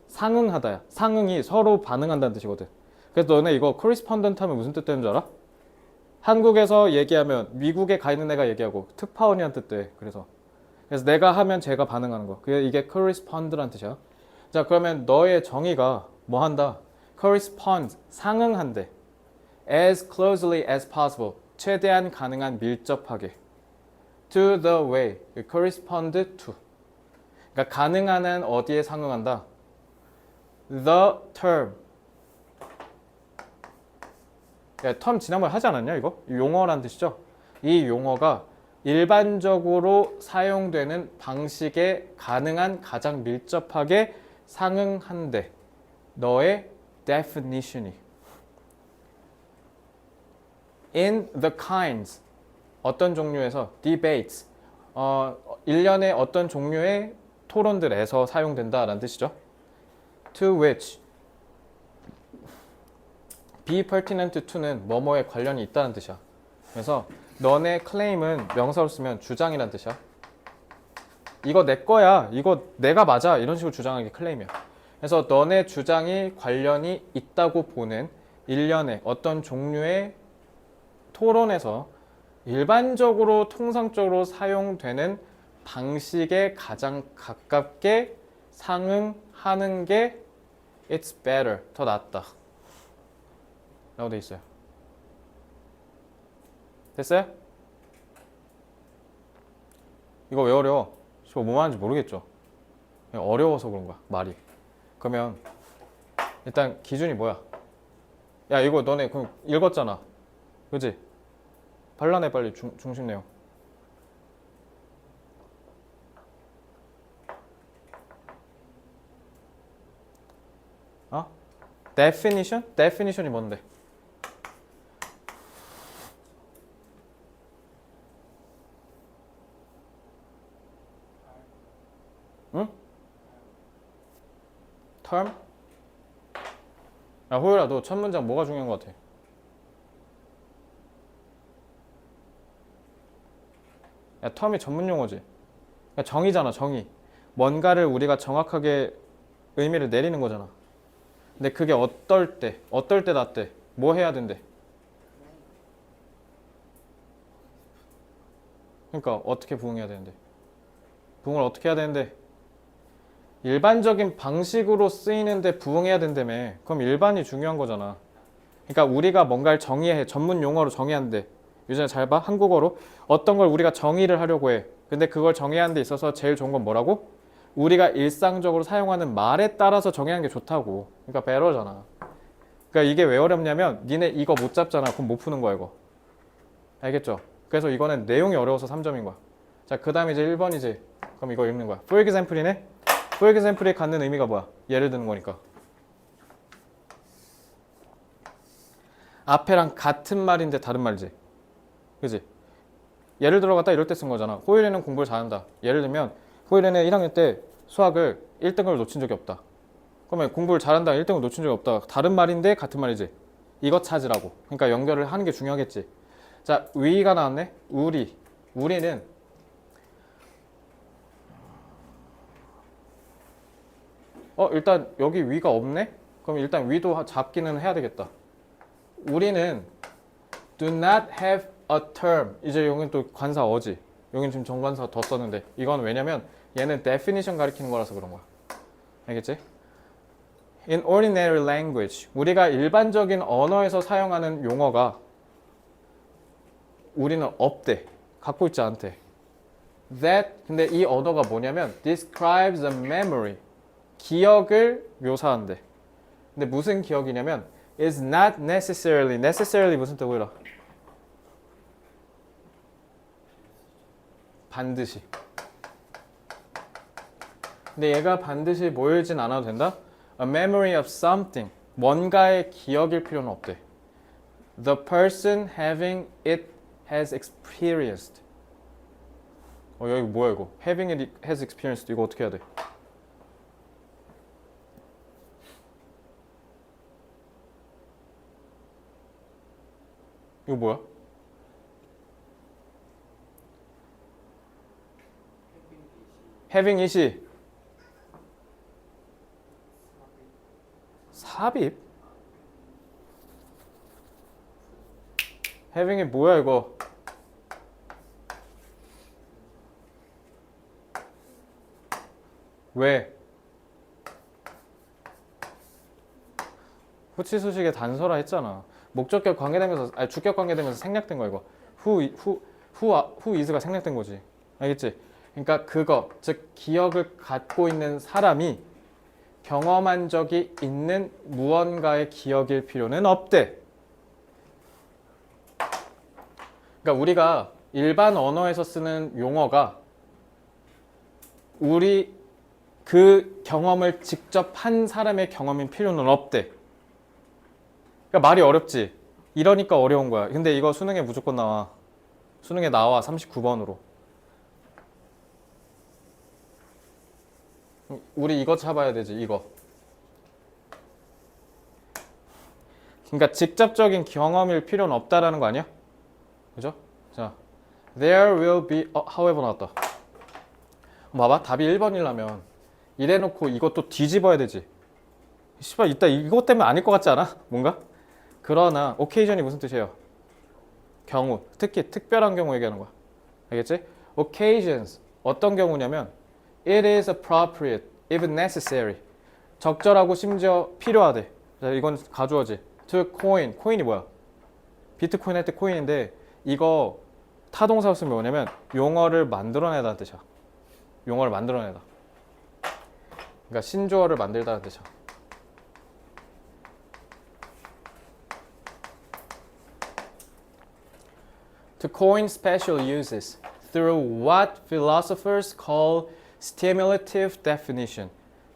상응하다야. 상응이 서로 반응한다는 뜻이거든. 그래서 너네 이거 correspondent 하면 무슨 뜻 되는 줄 알아? 한국에서 얘기하면 미국에 가 있는 애가 얘기하고 특파원이란 뜻 돼. 그래서 내가 하면 쟤가 반응하는 거. 이게 correspond란 뜻이야. 자, 그러면 너의 정의가 뭐 한다? correspond, 상응한대. as closely as possible, 최대한 가능한 밀접하게. to the way, correspond to. 그러니까 가능한 한 어디에 상응한다? the term. 야, term 지난번에 하지 않았냐 이거? 용어란 뜻이죠? 이 용어가 일반적으로 사용되는 방식에 가능한 가장 밀접하게 상응한대. 너의 definition이. in the kinds, 어떤 종류에서 debates, 일련의 어떤 종류의 토론들에서 사용된다라는 뜻이죠. to which, be pertinent to는 뭐뭐에 관련이 있다는 뜻이야. 그래서 너네 클레임은 명사로 쓰면 주장이란 뜻이야. 이거 내 거야, 이거 내가 맞아, 이런 식으로 주장하는 게 클레임이야. 그래서 너네 주장이 관련이 있다고 보는 일련의 어떤 종류의 토론에서 일반적으로 통상적으로 사용되는 방식에 가장 가깝게 상응하는 게 it's better, 더 낫다 라고 돼 있어요. 됐어요? 이거 왜 어려워? 저 뭐 하는지 모르겠죠? 그냥 어려워서 그런 거야, 말이. 그러면 일단 기준이 뭐야? 야, 이거 너네 그럼 읽었잖아, 그지? 발라내 빨리 중심 내용. definition? definition이 뭔데? 응? term? 야, 호율아, 너 첫 문장 뭐가 중요한 것 같아? 야, term이 전문 용어지. 그러니까 정의잖아, 정의. 뭔가를 우리가 정확하게 의미를 내리는 거잖아. 근데 그게 어떨 때 낫대? 뭐 해야 된대? 그러니까 어떻게 부응해야 되는데? 부응을 어떻게 해야 되는데? 일반적인 방식으로 쓰이는데 부응해야 된다며. 그럼 일반이 중요한 거잖아. 그러니까 우리가 뭔가를 정의해, 전문 용어로 정의하는데, 유진아 잘 봐. 한국어로 어떤 걸 우리가 정의를 하려고 해. 근데 그걸 정의하는 데 있어서 제일 좋은 건 뭐라고? 우리가 일상적으로 사용하는 말에 따라서 정의하는 게 좋다고. 그러니까 배러잖아. 그러니까 이게 왜 어렵냐면 니네 이거 못 잡잖아. 그럼 못 푸는 거야 이거. 알겠죠? 그래서 이거는 내용이 어려워서 3점인 거야. 자, 그 다음에 이제 1번이지. 그럼 이거 읽는 거야. For example이네. For example이 갖는 의미가 뭐야? 예를 드는 거니까. 앞에랑 같은 말인데 다른 말이지. 그지? 예를 들어 갖다 이럴 때 쓴 거잖아. 호일이는 공부를 잘한다. 예를 들면 호일이는 1학년 때 수학을 1등을 놓친 적이 없다. 그러면 공부를 잘한다, 1등을 놓친 적이 없다. 다른 말인데 같은 말이지. 이것 찾으라고. 그러니까 연결을 하는 게 중요하겠지. 자, 위가 나왔네. 우리는 일단 여기 위가 없네? 그럼 일단 위도 잡기는 해야 되겠다. 우리는 do not have a term. 이제 여기는 또 관사 어지. 여기는 지금 정관사 더 썼는데 이건 왜냐면 얘는 definition 가리키는 거라서 그런 거야. 알겠지? In ordinary language. 우리가 일반적인 언어에서 사용하는 용어가 우리는 없대. 갖고 있지 않대. That, 근데 이 언어가 뭐냐면 describes a memory. 기억을 묘사한대. 근데 무슨 기억이냐면 is not necessarily 무슨 뜻이라? 반드시. 근데 얘가 반드시 모이진 않아도 된다? A memory of something. 뭔가의 기억일 필요는 없대. The person having it has experienced. 여기 뭐야 이거? Having it has experienced. 이거 어떻게 해야 돼? 이거 뭐야? having it이 삽입? having이 뭐야 이거? 왜? 후치수식의 단서라 했잖아. 목적격 관계되면서 주격 관계되면서 생략된 거 이거. who is가 생략된 거지. 알겠지? 그러니까 그거, 즉 기억을 갖고 있는 사람이 경험한 적이 있는 무언가의 기억일 필요는 없대. 그러니까 우리가 일반 언어에서 쓰는 용어가 우리 그 경험을 직접 한 사람의 경험인 필요는 없대. 그러니까 말이 어렵지. 이러니까 어려운 거야. 근데 이거 수능에 무조건 나와. 수능에 나와 39번으로. 우리 이거 잡아야 되지. 이거. 그러니까 직접적인 경험일 필요는 없다라는 거 아니야? 그죠? 자, there will be however 나왔다. 봐봐. 답이 1번이라면 이래놓고 이것도 뒤집어야 되지. 씨발 이따 이것 때문에 아닐 것 같지 않아? 뭔가? 그러나 occasion이 무슨 뜻이에요? 경우. 특히 특별한 경우 얘기하는 거야. 알겠지? occasions. 어떤 경우냐면 it is appropriate if necessary. 적절하고 심지어 필요하대. 자, 이건 가주어지. to coin. 코인이 뭐야? 비트코인 할 때 코인인데 이거 타동사로 쓰면 뭐냐면 용어를 만들어내다는 뜻이야. 용어를 만들어내다. 그러니까 신조어를 만들다는 뜻이야. To coin special uses through what philosophers call stimulative definition.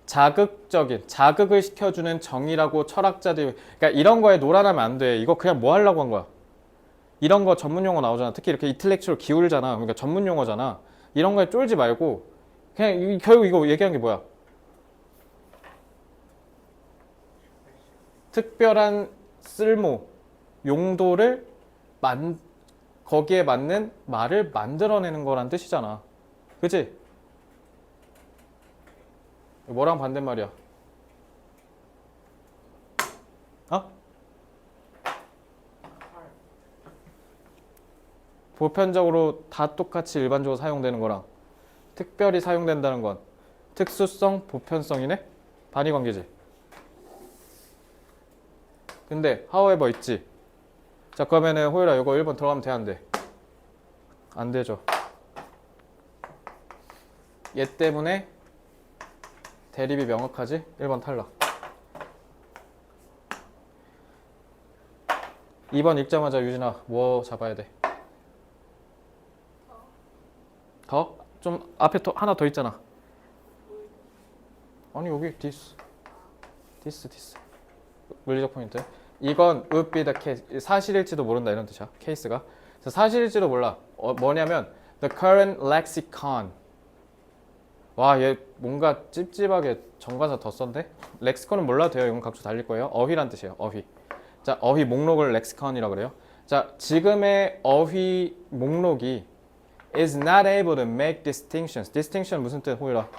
자극적인, 자극을 시켜주는 정의라고 철학자들이, 그러니까 이런 거에 놀아나면 안 돼. 이거 그냥 뭐 하려고 한 거야? 이런 거 전문 용어 나오잖아. 특히 이렇게 인텔렉츄얼 기울잖아. 그러니까 전문 용어잖아. 이런 거에 쫄지 말고 그냥 결국 이거 얘기한 게 뭐야? 특별한 쓸모, 용도를 거기에 맞는 말을 만들어내는 거란 뜻이잖아. 그치? 뭐랑 반대말이야? 보편적으로 다 똑같이 일반적으로 사용되는 거랑 특별히 사용된다는 건 특수성, 보편성이네? 반의 관계지. 근데 however 있지. 자, 그러면은 호율아 이거 1번 들어가면 돼, 안 돼? 안 되죠. 얘 때문에 대립이 명확하지? 1번 탈락. 2번 읽자마자 유진아 뭐 잡아야 돼? 더? 좀 앞에 하나 더 있잖아. 아니 여기 this 물리적 포인트. 이건 would be the case. 사실일지도 모른다 이런 뜻이야. 케이스가. 그래서 사실일지도 몰라. 뭐냐면 the current lexicon. 와, 얘 뭔가 찝찝하게 정관사 더 썼는데? 렉시콘은 몰라도 돼요. 이건 각주 달릴 거예요. 어휘란 뜻이에요. 어휘. 자, 어휘 목록을 렉시콘이라고 그래요. 자, 지금의 어휘 목록이 is not able to make distinctions. distinction 무슨 뜻, 호일아?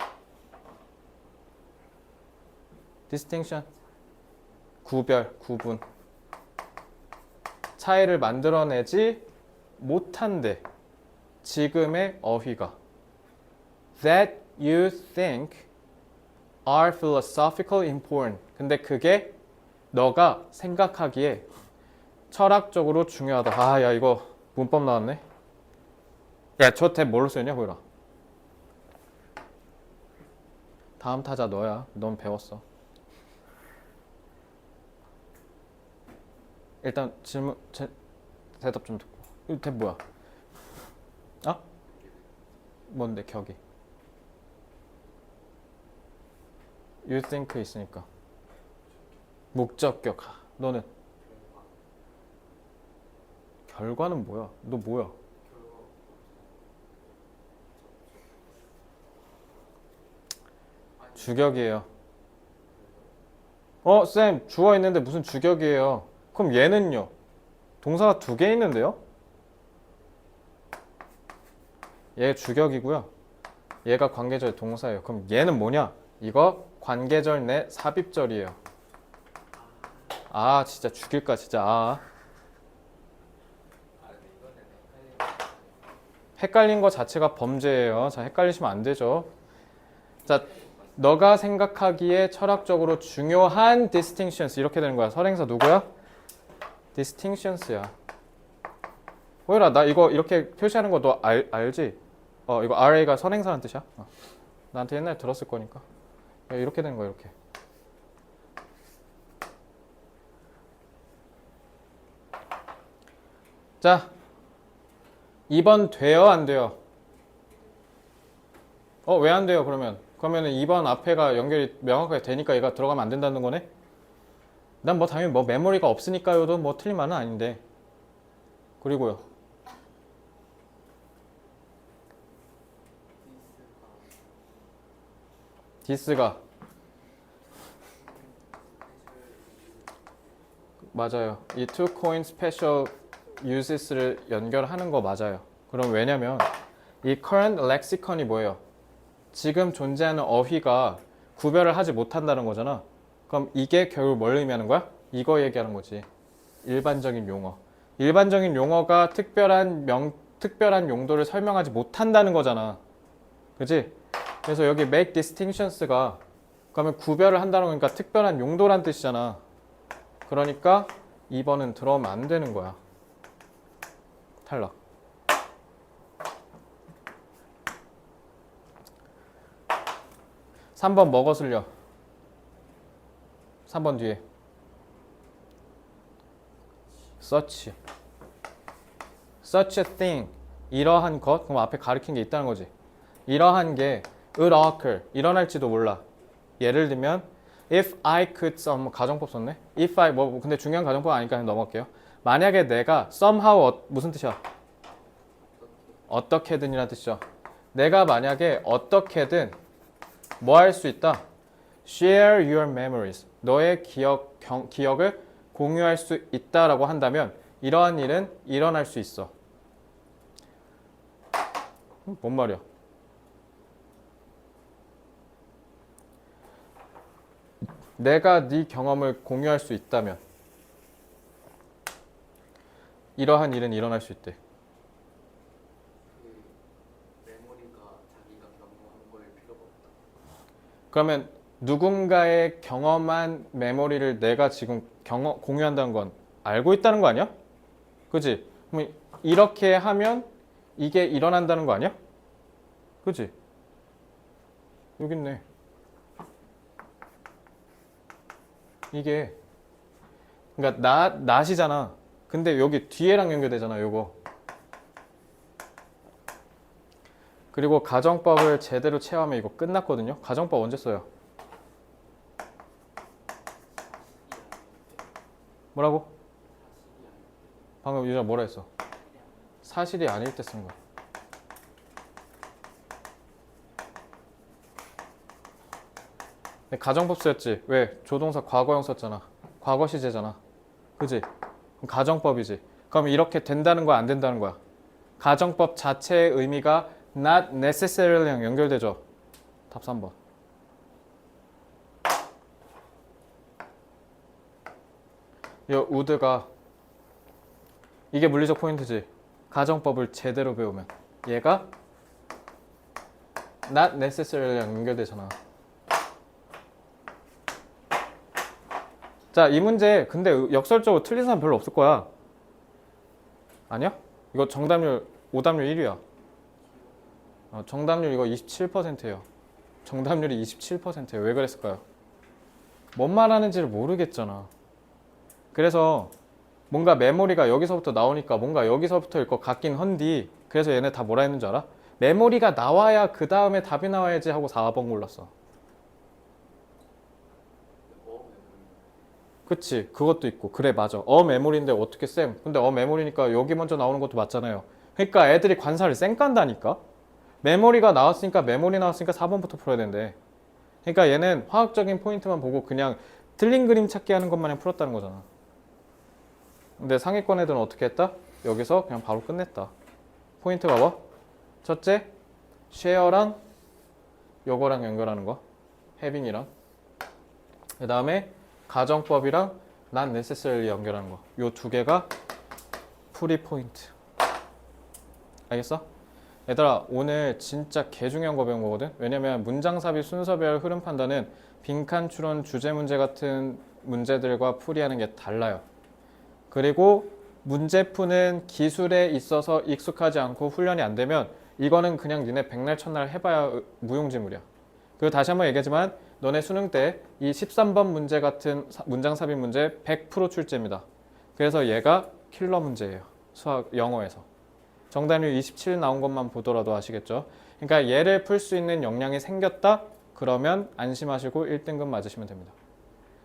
distinction. 구별, 구분. 차이를 만들어내지 못한대. 지금의 어휘가. That you think are philosophically important. 근데 그게 너가 생각하기에 철학적으로 중요하다. 아, 야, 이거 문법 나왔네. 야, 저 탭 뭘로 쓰냐, 보여라. 다음 타자 너야. 넌 배웠어. 일단 질문, 대답 좀 듣고. 이 탭 뭐야? 아? 뭔데, 격이? You think 있으니까. 목적격. 너는? 결과는 뭐야? 너 뭐야? 주격이에요. 쌤, 주어 있는데 무슨 주격이에요? 그럼 얘는요? 동사가 2개 있는데요? 얘 주격이고요. 얘가 관계절 동사예요. 그럼 얘는 뭐냐? 이거 관계절 내 삽입절이에요. 아, 진짜 죽일까, 진짜. 아. 헷갈린 거 자체가 범죄예요. 자, 헷갈리시면 안 되죠. 자, 너가 생각하기에 철학적으로 중요한 distinctions 이렇게 되는 거야. 선행사 누구야? distinctions야. 호열아, 나 이거 이렇게 표시하는 거 너 알지? 이거 RA가 선행사라는 뜻이야. 나한테 옛날에 들었을 거니까. 이렇게 되는 거야, 이렇게. 자, 2번 돼요, 안 돼요? 왜 안 돼요, 그러면? 그러면은 2번 앞에가 연결이 명확하게 되니까 얘가 들어가면 안 된다는 거네? 난 뭐 당연히 뭐 메모리가 없으니까요도 뭐 틀린 말은 아닌데. 그리고요. 디스가 맞아요. 이 two coin special uses를 연결하는 거 맞아요. 그럼 왜냐면 이 current lexicon이 뭐예요? 지금 존재하는 어휘가 구별을 하지 못한다는 거잖아. 그럼 이게 결국 뭘 의미하는 거야? 이거 얘기하는 거지. 일반적인 용어. 일반적인 용어가 특별한 용도를 설명하지 못한다는 거잖아. 그치? 그래서 여기 make distinctions가 그러면 구별을 한다는 거니까 특별한 용도란 뜻이잖아. 그러니까 2번은 들어오면 안 되는 거야. 탈락. (3번) 뭐 거슬려? 3번 뒤에 such a thing 이러한 것. 그럼 앞에 가리킨 게 있다는 거지. 이러한 게 would occur 일어날지도 몰라. 예를 들면 if I could some 가정법 썼네. if I 근데 중요한 가정법 아니니까 그냥 넘어갈게요. 만약에 내가 somehow 무슨 뜻이야? 어떻게든이라는 뜻이죠. 내가 만약에 어떻게든 뭐 할 수 있다? share your memories 너의 기억을 공유할 수 있다라고 한다면 이러한 일은 일어날 수 있어. 뭔 말이야? 내가 네 경험을 공유할 수 있다면 이러한 일은 일어날 수 있대. 메모리가 자기가 경험한 거일 필요가 없다. 그러면 누군가의 경험한 메모리를 내가 지금 공유한다는 건 알고 있다는 거 아니야? 그치? 그럼 이렇게 하면 이게 일어난다는 거 아니야? 그치? 여기 있네. 이게 그러니까 낫이잖아. 근데 여기 뒤에랑 연결되잖아, 요거. 그리고 가정법을 제대로 체험하면 이거 끝났거든요. 가정법 언제 써요? 뭐라고? 방금 유자 뭐라 했어? 사실이 아닐 때 쓴 거야. 근데 가정법 쓰였지. 왜? 조동사 과거형 썼잖아. 과거 시제잖아. 그지? 그럼 가정법이지. 그럼 이렇게 된다는 거야, 안 된다는 거야? 가정법 자체의 의미가 not necessarily 연결되죠. 답 3번. 이 would가 이게 물리적 포인트지. 가정법을 제대로 배우면 얘가 not necessarily 연결되잖아. 자, 이 문제 근데 역설적으로 틀린 사람 별로 없을 거야. 아니야? 이거 정답률 오답률 1위야. 정답률 이거 27%예요. 정답률이 27%예요. 왜 그랬을까요? 뭔 말하는지를 모르겠잖아. 그래서 뭔가 메모리가 여기서부터 나오니까 뭔가 여기서부터일 것 같긴 한디, 그래서 얘네 다 뭐라 했는지 알아? 메모리가 나와야 그 다음에 답이 나와야지 하고 4번 골랐어. 그치, 그것도 있고. 그래, 맞아. 메모리인데 어떻게 쌤? 근데 메모리니까 여기 먼저 나오는 것도 맞잖아요. 그러니까 애들이 관사를 쌩 깐다니까? 메모리가 나왔으니까, 메모리 나왔으니까 4번부터 풀어야 된대. 그러니까 얘는 화학적인 포인트만 보고 그냥 틀린 그림 찾기 하는 것마냥 풀었다는 거잖아. 근데 상위권 애들은 어떻게 했다? 여기서 그냥 바로 끝냈다. 포인트 봐봐. 첫째, 쉐어랑 요거랑 연결하는 거. having이랑. 그 다음에 가정법이랑 not necessarily 연결하는 거. 요 두 개가 풀이 포인트. 알겠어? 얘들아, 오늘 진짜 개 중요한 거 배운 거거든? 왜냐면 문장삽입 순서별 흐름 판단은 빈칸 추론 주제 문제 같은 문제들과 풀이하는 게 달라요. 그리고 문제 푸는 기술에 있어서 익숙하지 않고 훈련이 안 되면 이거는 그냥 니네 백날 첫날 해봐야 무용지물이야. 그리고 다시 한번 얘기하지만 너네 수능 때 이 13번 문제 같은 문장 삽입 문제 100% 출제입니다. 그래서 얘가 킬러 문제예요. 수학 영어에서. 정답률 27 나온 것만 보더라도 아시겠죠? 그러니까 얘를 풀 수 있는 역량이 생겼다? 그러면 안심하시고 1등급 맞으시면 됩니다.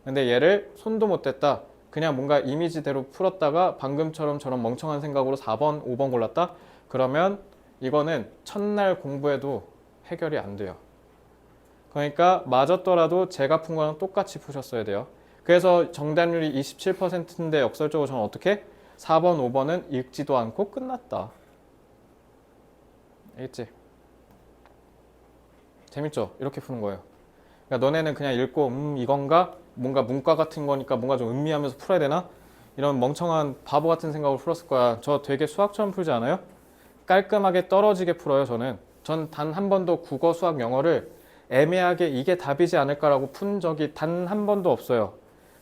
근데 얘를 손도 못 댔다? 그냥 뭔가 이미지대로 풀었다가 방금처럼 저런 멍청한 생각으로 4번, 5번 골랐다? 그러면 이거는 첫날 공부해도 해결이 안 돼요. 그러니까 맞았더라도 제가 푼 거랑 똑같이 푸셨어야 돼요. 그래서 정답률이 27%인데 역설적으로 저는 어떻게? 4번, 5번은 읽지도 않고 끝났다. 알겠지? 재밌죠? 이렇게 푸는 거예요. 그러니까 너네는 그냥 읽고 이건가? 뭔가 문과 같은 거니까 뭔가 좀 음미하면서 풀어야 되나? 이런 멍청한 바보 같은 생각으로 풀었을 거야. 저 되게 수학처럼 풀지 않아요? 깔끔하게 떨어지게 풀어요. 전 단 한 번도 국어, 수학, 영어를 애매하게 이게 답이지 않을까라고 푼 적이 단 한 번도 없어요.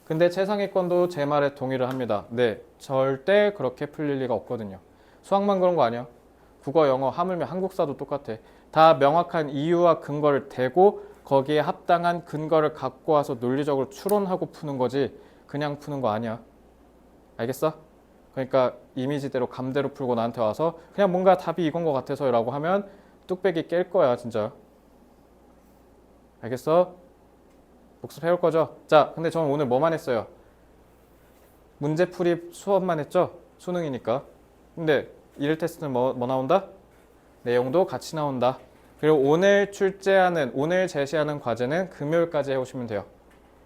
근데 최상위권도 제 말에 동의를 합니다. 네, 절대 그렇게 풀릴 리가 없거든요. 수학만 그런 거 아니야. 국어, 영어, 하물며 한국사도 똑같아. 다 명확한 이유와 근거를 대고 거기에 합당한 근거를 갖고 와서 논리적으로 추론하고 푸는 거지 그냥 푸는 거 아니야. 알겠어? 그러니까 이미지대로 감대로 풀고 나한테 와서 그냥 뭔가 답이 이건 것 같아서 라고 하면 뚝배기 깰 거야 진짜. 알겠어? 복습해올 거죠? 자, 근데 저는 오늘 뭐만 했어요? 문제풀이 수업만 했죠? 수능이니까. 근데 일일 테스트는 뭐 나온다? 내용도 같이 나온다. 그리고 오늘 제시하는 과제는 금요일까지 해오시면 돼요.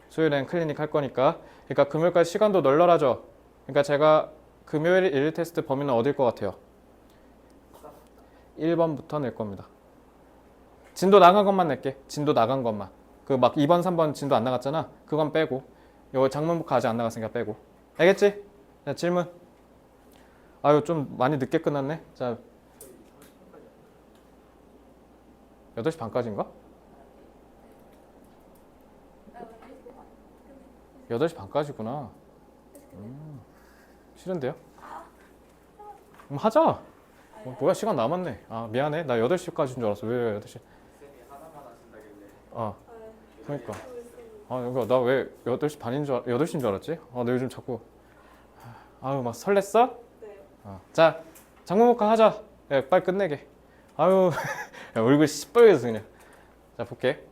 수요일엔 클리닉 할 거니까. 그러니까 금요일까지 시간도 널널하죠? 그러니까 제가 금요일 일일 테스트 범위는 어딜 것 같아요? 1번부터 낼 겁니다. 진도 나간 것만 낼게. 진도 나간 것만. 그 막 2번, 3번 진도 안 나갔잖아. 그건 빼고. 이거 장문부가 아직 안 나갔으니까 빼고. 알겠지? 자, 질문. 아유, 좀 많이 늦게 끝났네. 자, 8시 반까지인가? 8시 반까지구나. 싫은데요? 그럼 하자. 뭐야, 시간 남았네. 아, 미안해. 나 8시까지인 줄 알았어. 왜 8시? 쌤이 하나만 하신다길래. 그러니까. 나 왜 8시 반인 줄, 8시인 줄 알았지? 나 요즘 자꾸. 아유, 막 설렜어? 네. 자, 장문복화 하자. 야, 빨리 끝내게. 아유, 야, 얼굴 시뻘개서 그냥. 자 볼게.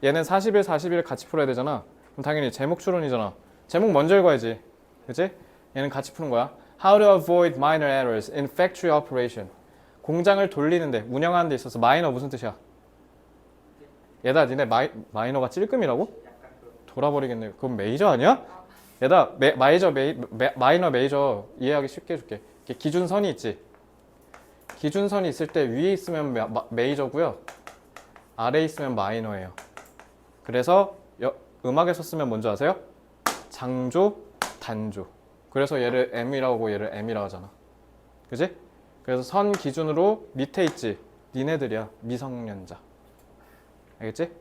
얘는 41, 41 같이 풀어야 되잖아. 그럼 당연히 제목 추론이잖아. 제목 먼저 읽어야지. 그치? 얘는 같이 푸는 거야. How to avoid minor errors in factory operation. 공장을 돌리는데, 운영하는 데 있어서 마이너 무슨 뜻이야? 얘다 니네 마이너가 찔끔이라고? 돌아버리겠네. 그건 메이저 아니야? 얘다 마이너 메이저 이해하기 쉽게 해줄게. 이렇게 기준선이 있지. 기준선이 있을 때 위에 있으면 메이저고요. 아래에 있으면 마이너예요. 그래서 음악에서 쓰면 뭔지 아세요? 장조, 단조. 그래서 얘를 M이라고 얘를 M이라고 하잖아. 그지? 그래서 선 기준으로 밑에 있지. 니네들이야. 미성년자. 알겠지?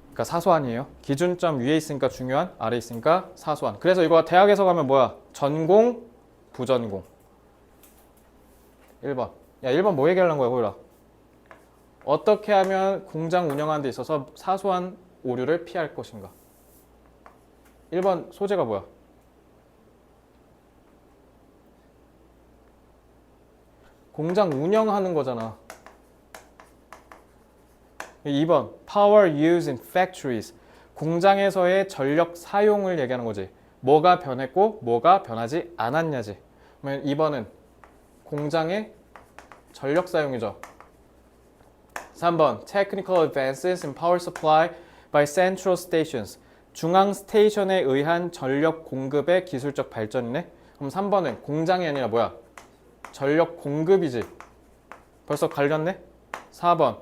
그러니까 사소한이에요. 기준점 위에 있으니까 중요한, 아래에 있으니까 사소한. 그래서 이거 대학에서 가면 뭐야? 전공, 부전공. 1번. 야, 1번 뭐 얘기하려는 거야, 호율아? 어떻게 하면 공장 운영하는 데 있어서 사소한 오류를 피할 것인가? 1번 소재가 뭐야? 공장 운영하는 거잖아. 2번 Power use in factories. 공장에서의 전력 사용을 얘기하는 거지. 뭐가 변했고 뭐가 변하지 않았냐지. 그러면 2번은 공장의 전력 사용이죠. 3번 Technical advances in power supply by central stations. 중앙 스테이션에 의한 전력 공급의 기술적 발전이네. 그럼 3번은 공장이 아니라 뭐야? 전력 공급이지. 벌써 갈렸네? 4번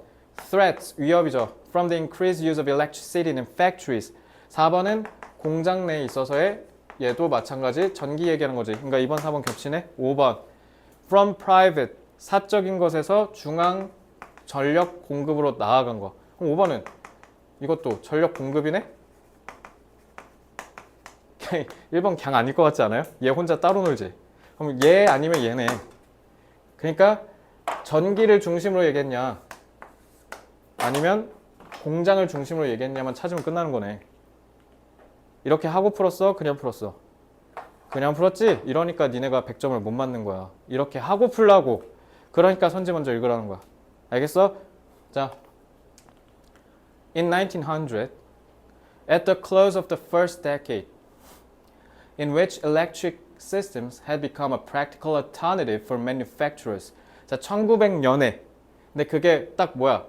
Threats, 위협이죠. From the increased use of electricity in factories. 4번은 공장 내에 있어서의 얘도 마찬가지 전기 얘기하는 거지. 그러니까 2번, 4번 겹치네. 5번 From private, 사적인 것에서 중앙 전력 공급으로 나아간 거. 그럼 5번은 이것도 전력 공급이네? 1번 그냥 아닐 것 같지 않아요? 얘 혼자 따로 놀지. 그럼 얘 아니면 얘네. 그러니까 전기를 중심으로 얘기했냐 아니면 공장을 중심으로 얘기했냐만 찾으면 끝나는 거네. 이렇게 하고 풀었어? 그냥 풀었어? 그냥 풀었지? 이러니까 니네가 100점을 못 맞는 거야. 이렇게 하고 풀라고. 그러니까 선지 먼저 읽으라는 거야. 알겠어? 자, In 1900, at the close of the first decade, in which electric systems had become a practical alternative for manufacturers. 자, 1900년에. 근데 그게 딱 뭐야?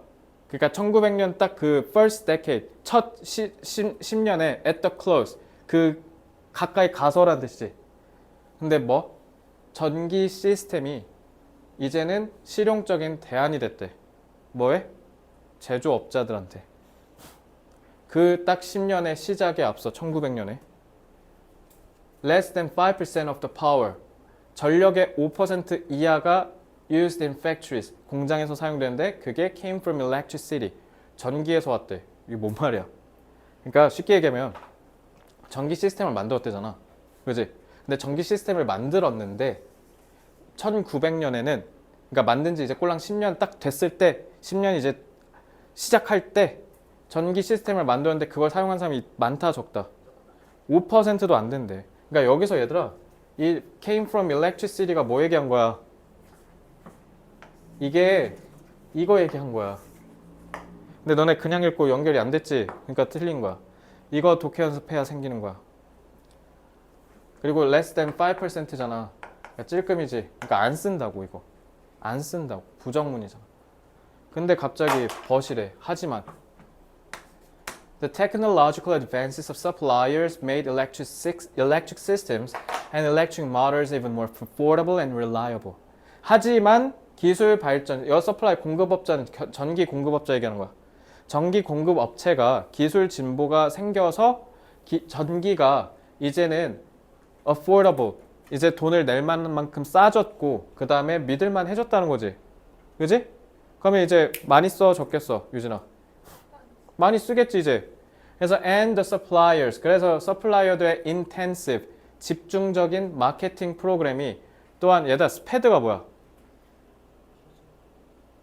그러니까 1900년 딱 그 first decade, 첫 10년에 at the close, 그 가까이 가서란 뜻이지. 근데 뭐? 전기 시스템이 이제는 실용적인 대안이 됐대. 뭐에? 제조업자들한테. 그 딱 10년의 시작에 앞서 1900년에 less than 5% of the power, 전력의 5% 이하가 used in factories, 공장에서 사용되는데 그게 came from electricity, 전기에서 왔대. 이게 뭔 말이야? 그러니까 쉽게 얘기하면 전기 시스템을 만들었대잖아. 그지? 근데 전기 시스템을 만들었는데 1900년에는 그러니까 만든 지 이제 꼴랑 10년 딱 됐을 때 10년 이제 시작할 때 전기 시스템을 만들었는데 그걸 사용한 사람이 많다 적다? 5%도 안 된대. 그러니까 여기서 얘들아 이 came from electricity가 뭐 얘기한 거야? 이게 이거 얘기한 거야. 근데 너네 그냥 읽고 연결이 안 됐지? 그러니까 틀린 거야. 이거 독해 연습해야 생기는 거야. 그리고 less than 5%잖아. 그러니까 찔끔이지. 그러니까 안 쓴다고 이거. 안 쓴다고. 부정문이잖아. 근데 갑자기 버시래. 하지만 The technological advances of suppliers made electric systems and electric motors even more affordable and reliable. 하지만 기술 발전, 여 서플라이 공급업자는 전기 공급업자 얘기하는 거야. 전기 공급업체가 기술 진보가 생겨서 전기가 이제는 affordable, 이제 돈을 낼 만한 만큼 싸졌고 그 다음에 믿을만 해졌다는 거지. 그지? 그러면 이제 많이 써 적게 써 유진아? 많이 쓰겠지 이제. 그래서 and the suppliers, 그래서 서플라이어들의 intensive, 집중적인 마케팅 프로그램이 또한 얘들아 스패드가 뭐야?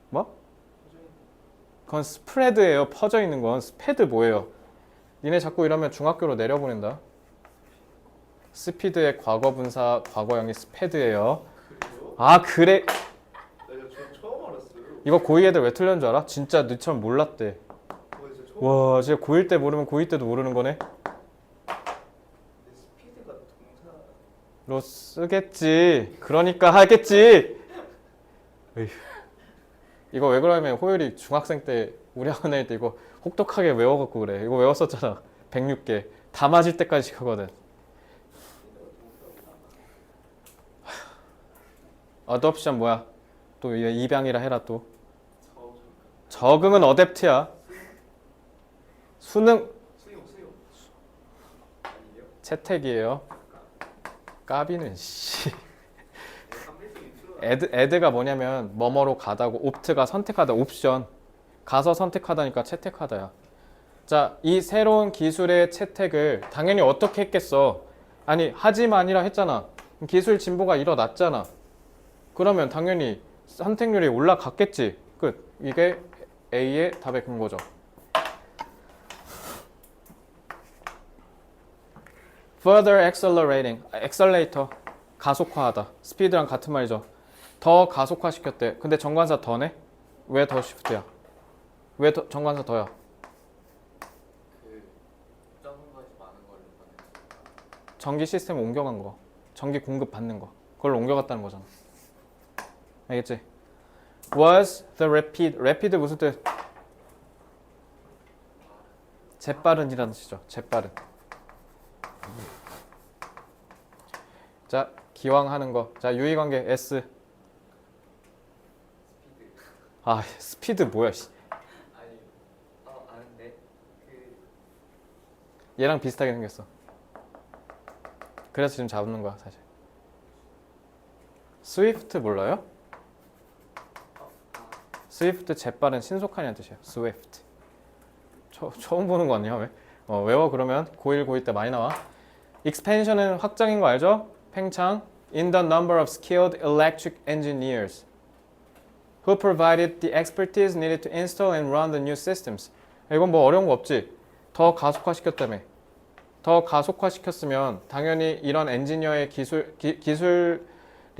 뭐? 그건 스프레드예요. 퍼져 있는 건. 스패드 뭐예요? 니네 자꾸 이러면 중학교로 내려보낸다. 스피드의 과거 분사 과거형이 스패드예요. 아 그래. 이거 고2 애들 왜 틀렸는 줄 알아? 진짜 너처럼 몰랐대. 진짜 와, 진짜 고1 때 모르면 고2 때도 모르는 거네. 스피드가 동사. 로 쓰겠지. 그러니까 하겠지. 에휴. 이거 왜 그러냐면 호율이 중학생 때 우리 학원 다닐 때 이거 혹독하게 외워갖고 그래. 이거 외웠었잖아. 106개. 다 맞을 때까지 하거든. 어덥션 뭐야? 또 입양이라 해라 또. 적응은 어댑트야. 수능 수용. 아니에요? 채택이에요. 까비는 씨. 한밀성이 틀어. 애드가 뭐냐면 뭐뭐로 가다고 옵트가 선택하다 옵션 가서 선택하다니까 채택하다야. 자, 이 새로운 기술의 채택을 당연히 어떻게 했겠어? 아니 하지만이라 했잖아. 기술 진보가 일어났잖아. 그러면 당연히 선택률이 올라갔겠지. 끝. 이게 A의 답의 근거죠. Further accelerating, accelerator, 가속화하다. 스피드랑 같은 말이죠. 더 가속화시켰대. 근데 정관사 더네? 왜 더 시프트야? 왜 정관사 더야? 그 부정선거에서 많은 걸 보냈으니까. 전기 시스템 옮겨간 거. 전기 공급 받는 거. 그걸 옮겨갔다는 거잖아. 알겠지? Was the rapid 무슨 뜻? 재빠른이라는 뜻이죠. 재빠른. 자, 기왕 하는 거. 자, 유의관계 S. 스피드. 아, 스피드 뭐야? 씨. 아니, 아는데 그 얘랑 비슷하게 생겼어. 그래서 지금 잡는 거야, 사실. 스위프트 몰라요? 스위프트 재빠른 신속한이라는 뜻이야. 스위프트. 처음 보는 거 아니야, 왜? 외워 그러면 고1, 고2 때 많이 나와. expansion은 확장인 거 알죠? 팽창. In the number of skilled electric engineers who provided the expertise needed to install and run the new systems. 이건 뭐 어려운 거 없지? 더 가속화시켰다며. 더 가속화시켰으면 당연히 이런 엔지니어의 기술이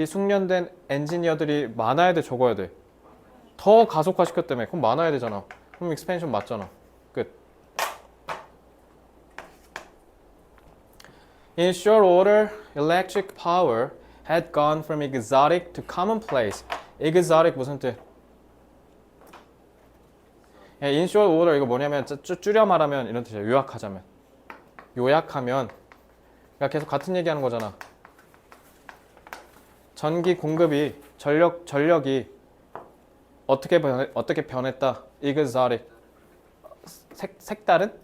숙련된 엔지니어들이 많아야 돼, 적어야 돼? 더 가속화시켰다며. 그럼 많아야 되잖아. 그럼 expansion 맞잖아. 끝. In short order, electric power had gone from exotic to commonplace. exotic 무슨 뜻? in short order 이거 뭐냐면 줄여 말하면 이런 뜻이야. 요약하자면. 요약하면 그러니까 계속 같은 얘기하는 거잖아. 전기 공급이 전력이 어떻게 변했다? exotic. 색다른?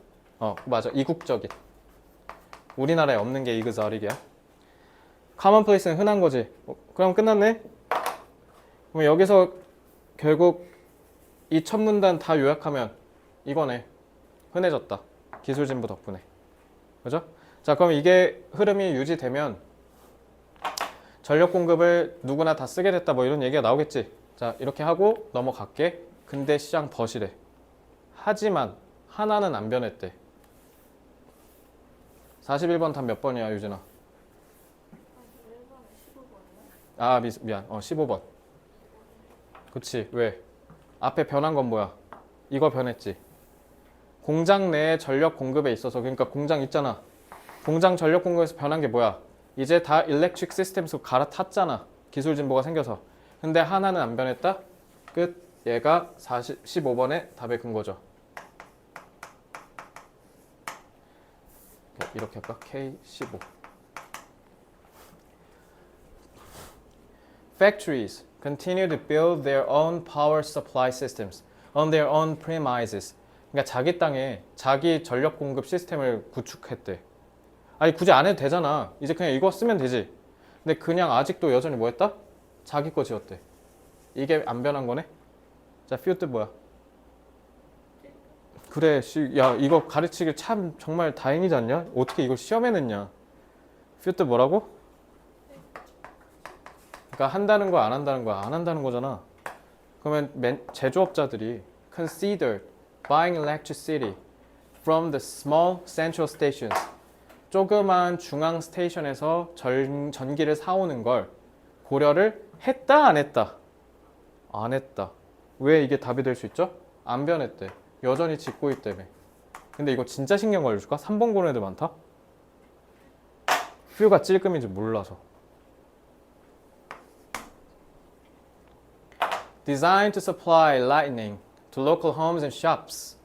맞아. 이국적인. 우리나라에 없는 게 exotic이야. commonplace는 흔한 거지. 그럼 끝났네? 그럼 여기서 결국 이 첫 문단 다 요약하면 이거네. 흔해졌다. 기술 진보 덕분에. 그죠? 자, 그럼 이게 흐름이 유지되면 전력 공급을 누구나 다 쓰게 됐다. 뭐 이런 얘기가 나오겠지. 자, 이렇게 하고 넘어갈게. 근데 시장 버시래. 하지만 하나는 안 변했대. 41번 답 몇 번이야, 유진아? 아, 미안. 15번. 그치. 왜? 앞에 변한 건 뭐야? 이거 변했지. 공장 내 전력 공급에 있어서, 그러니까 공장 있잖아. 공장 전력 공급에서 변한 게 뭐야? 이제 다 일렉트릭 시스템으로 갈아탔잖아. 기술 진보가 생겨서. 근데 하나는 안 변했다? 끝. 얘가 15번의 답의 근거죠. 이렇게 할까? K15. Factories continue to build their own power supply systems on their own premises. 그러니까 자기 땅에 자기 전력 공급 시스템을 구축했대. 아니 굳이 안 해도 되잖아. 이제 그냥 이거 쓰면 되지. 근데 그냥 아직도 여전히 뭐 했다? 자기 거 지었대. 이게 안 변한 거네? 자, few 뭐야? 그래, 야, 이거 가르치기 참 정말 다행이지 않냐? 어떻게 이걸 시험에 냈냐? few 뭐라고? 그러니까 한다는 거, 안 한다는 거, 안 한다는 거잖아. 그러면 제조업자들이 considered buying electricity from the small central stations. 조그만 중앙 스테이션에서 전기를 사오는 걸 고려를 했다, 안 했다? 안 했다. 왜 이게 답이 될 수 있죠? 안 변했대. 여전히 짓고 있다며. 근데 이거 진짜 신경 걸려줄까? 3번 고른 애들 많다? 퓨가 찔끔인지 몰라서. Designed to supply lightning to local homes and shops.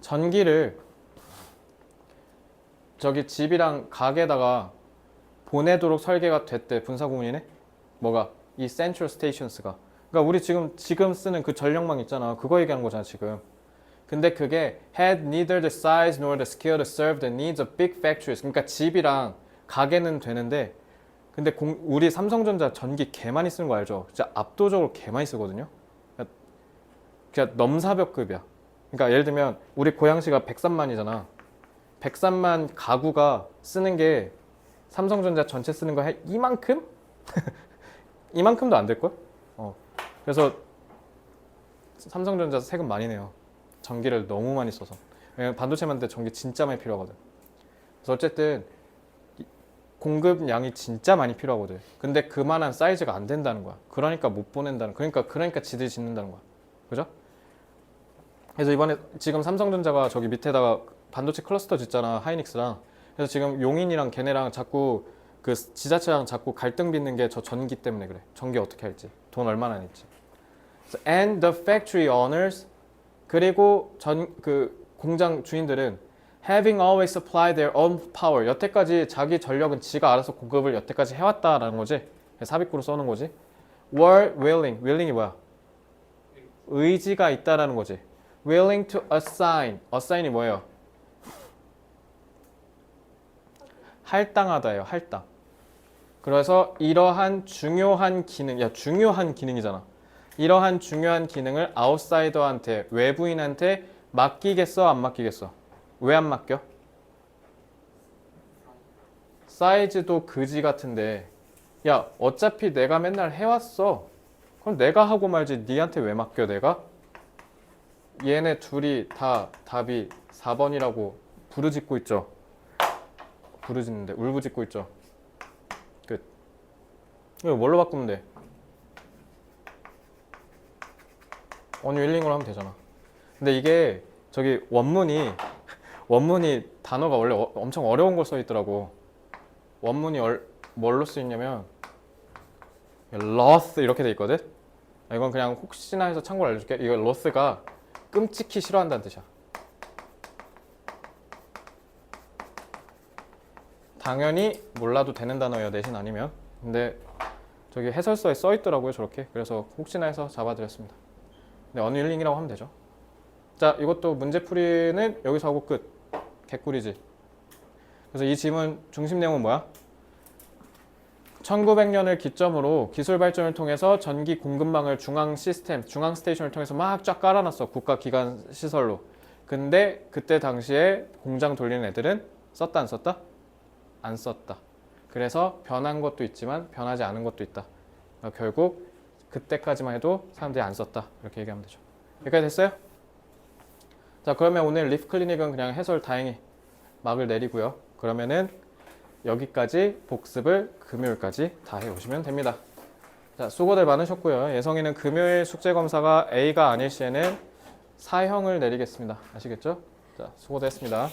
전기를 저기 집이랑 가게에다가 보내도록 설계가 됐대. 분사구문이네. 뭐가? 이 Central Stations가. 그러니까 우리 지금 쓰는 그 전력망 있잖아. 그거 얘기하는 거잖아 지금. 근데 그게 had neither the size nor the skill to serve the needs of big factories. 그러니까 집이랑 가게는 되는데 근데 우리 삼성전자 전기 개 많이 쓰는 거 알죠? 진짜 압도적으로 개 많이 쓰거든요. 그냥 넘사벽급이야. 그러니까 예를 들면 우리 고양시가 103만이잖아. 103만 가구가 쓰는 게 삼성전자 전체 쓰는 거 이만큼? 이만큼도 안 될걸? 그래서 삼성전자 세금 많이 내요. 전기를 너무 많이 써서. 왜냐면 반도체 만들 때 전기 진짜 많이 필요하거든. 그래서 어쨌든 공급량이 진짜 많이 필요하거든. 근데 그만한 사이즈가 안 된다는 거야. 그러니까 못 보낸다는. 그러니까 지들이 짓는다는 거야. 그죠? 그래서 이번에 지금 삼성전자가 저기 밑에다가 반도체 클러스터 짓잖아. 하이닉스랑. 그래서 지금 용인이랑 걔네랑 자꾸 그 지자체랑 자꾸 갈등 빚는 게 저 전기 때문에 그래. 전기 어떻게 할지. 돈 얼마나 낼지. And the factory owners 그리고 그 공장 주인들은 having always supplied their own power 여태까지 자기 전력은 지가 알아서 공급을 여태까지 해왔다라는 거지. 삽입구로 써는 거지. were willing이 뭐야? 의지가 있다라는 거지. willing to assign이 뭐예요? 할당하다예요. 할당. 그래서 이러한 중요한 기능, 중요한 기능이잖아. 이러한 중요한 기능을 아웃사이더한테, 외부인한테 맡기겠어, 안 맡기겠어? 왜 안 맡겨? 사이즈도 그지 같은데, 야, 어차피 내가 맨날 해왔어. 그럼 내가 하고 말지, 니한테 왜 맡겨, 내가? 얘네 둘이 다 답이 4번이라고 부르짖고 있죠. 부르짖는데, 울부짖고 있죠. 끝. 이거 뭘로 바꾸면 돼? 원유 1링으로 하면 되잖아. 근데 이게 저기 원문이 단어가 원래 엄청 어려운 걸 써 있더라고. 원문이 뭘로 쓰이냐면 loss 이렇게 돼 있거든. 이건 그냥 혹시나 해서 참고로 알려줄게. 이거 loss가 끔찍히 싫어한다는 뜻이야. 당연히 몰라도 되는 단어예요. 내신 아니면. 근데 저기 해설서에 써 있더라고요. 저렇게. 그래서 혹시나 해서 잡아드렸습니다. 네, 언윌링이라고 하면 되죠. 자, 이것도 문제풀이는 여기서 하고 끝. 개꿀이지. 그래서 이 지문 중심 내용은 뭐야? 1900년을 기점으로 기술 발전을 통해서 전기 공급망을 중앙 스테이션을 통해서 막 쫙 깔아놨어. 국가 기관 시설로. 근데 그때 당시에 공장 돌리는 애들은 썼다 안 썼다? 안 썼다. 그래서 변한 것도 있지만 변하지 않은 것도 있다. 그러니까 결국 그때까지만 해도 사람들이 안 썼다. 이렇게 얘기하면 되죠. 여기까지 됐어요? 자, 그러면 오늘 리프 클리닉은 그냥 해설 다행히 막을 내리고요. 그러면은 여기까지 복습을 금요일까지 다 해오시면 됩니다. 자, 수고들 많으셨고요. 예성이는 금요일 숙제 검사가 A가 아닐 시에는 사형을 내리겠습니다. 아시겠죠? 자, 수고도 했습니다.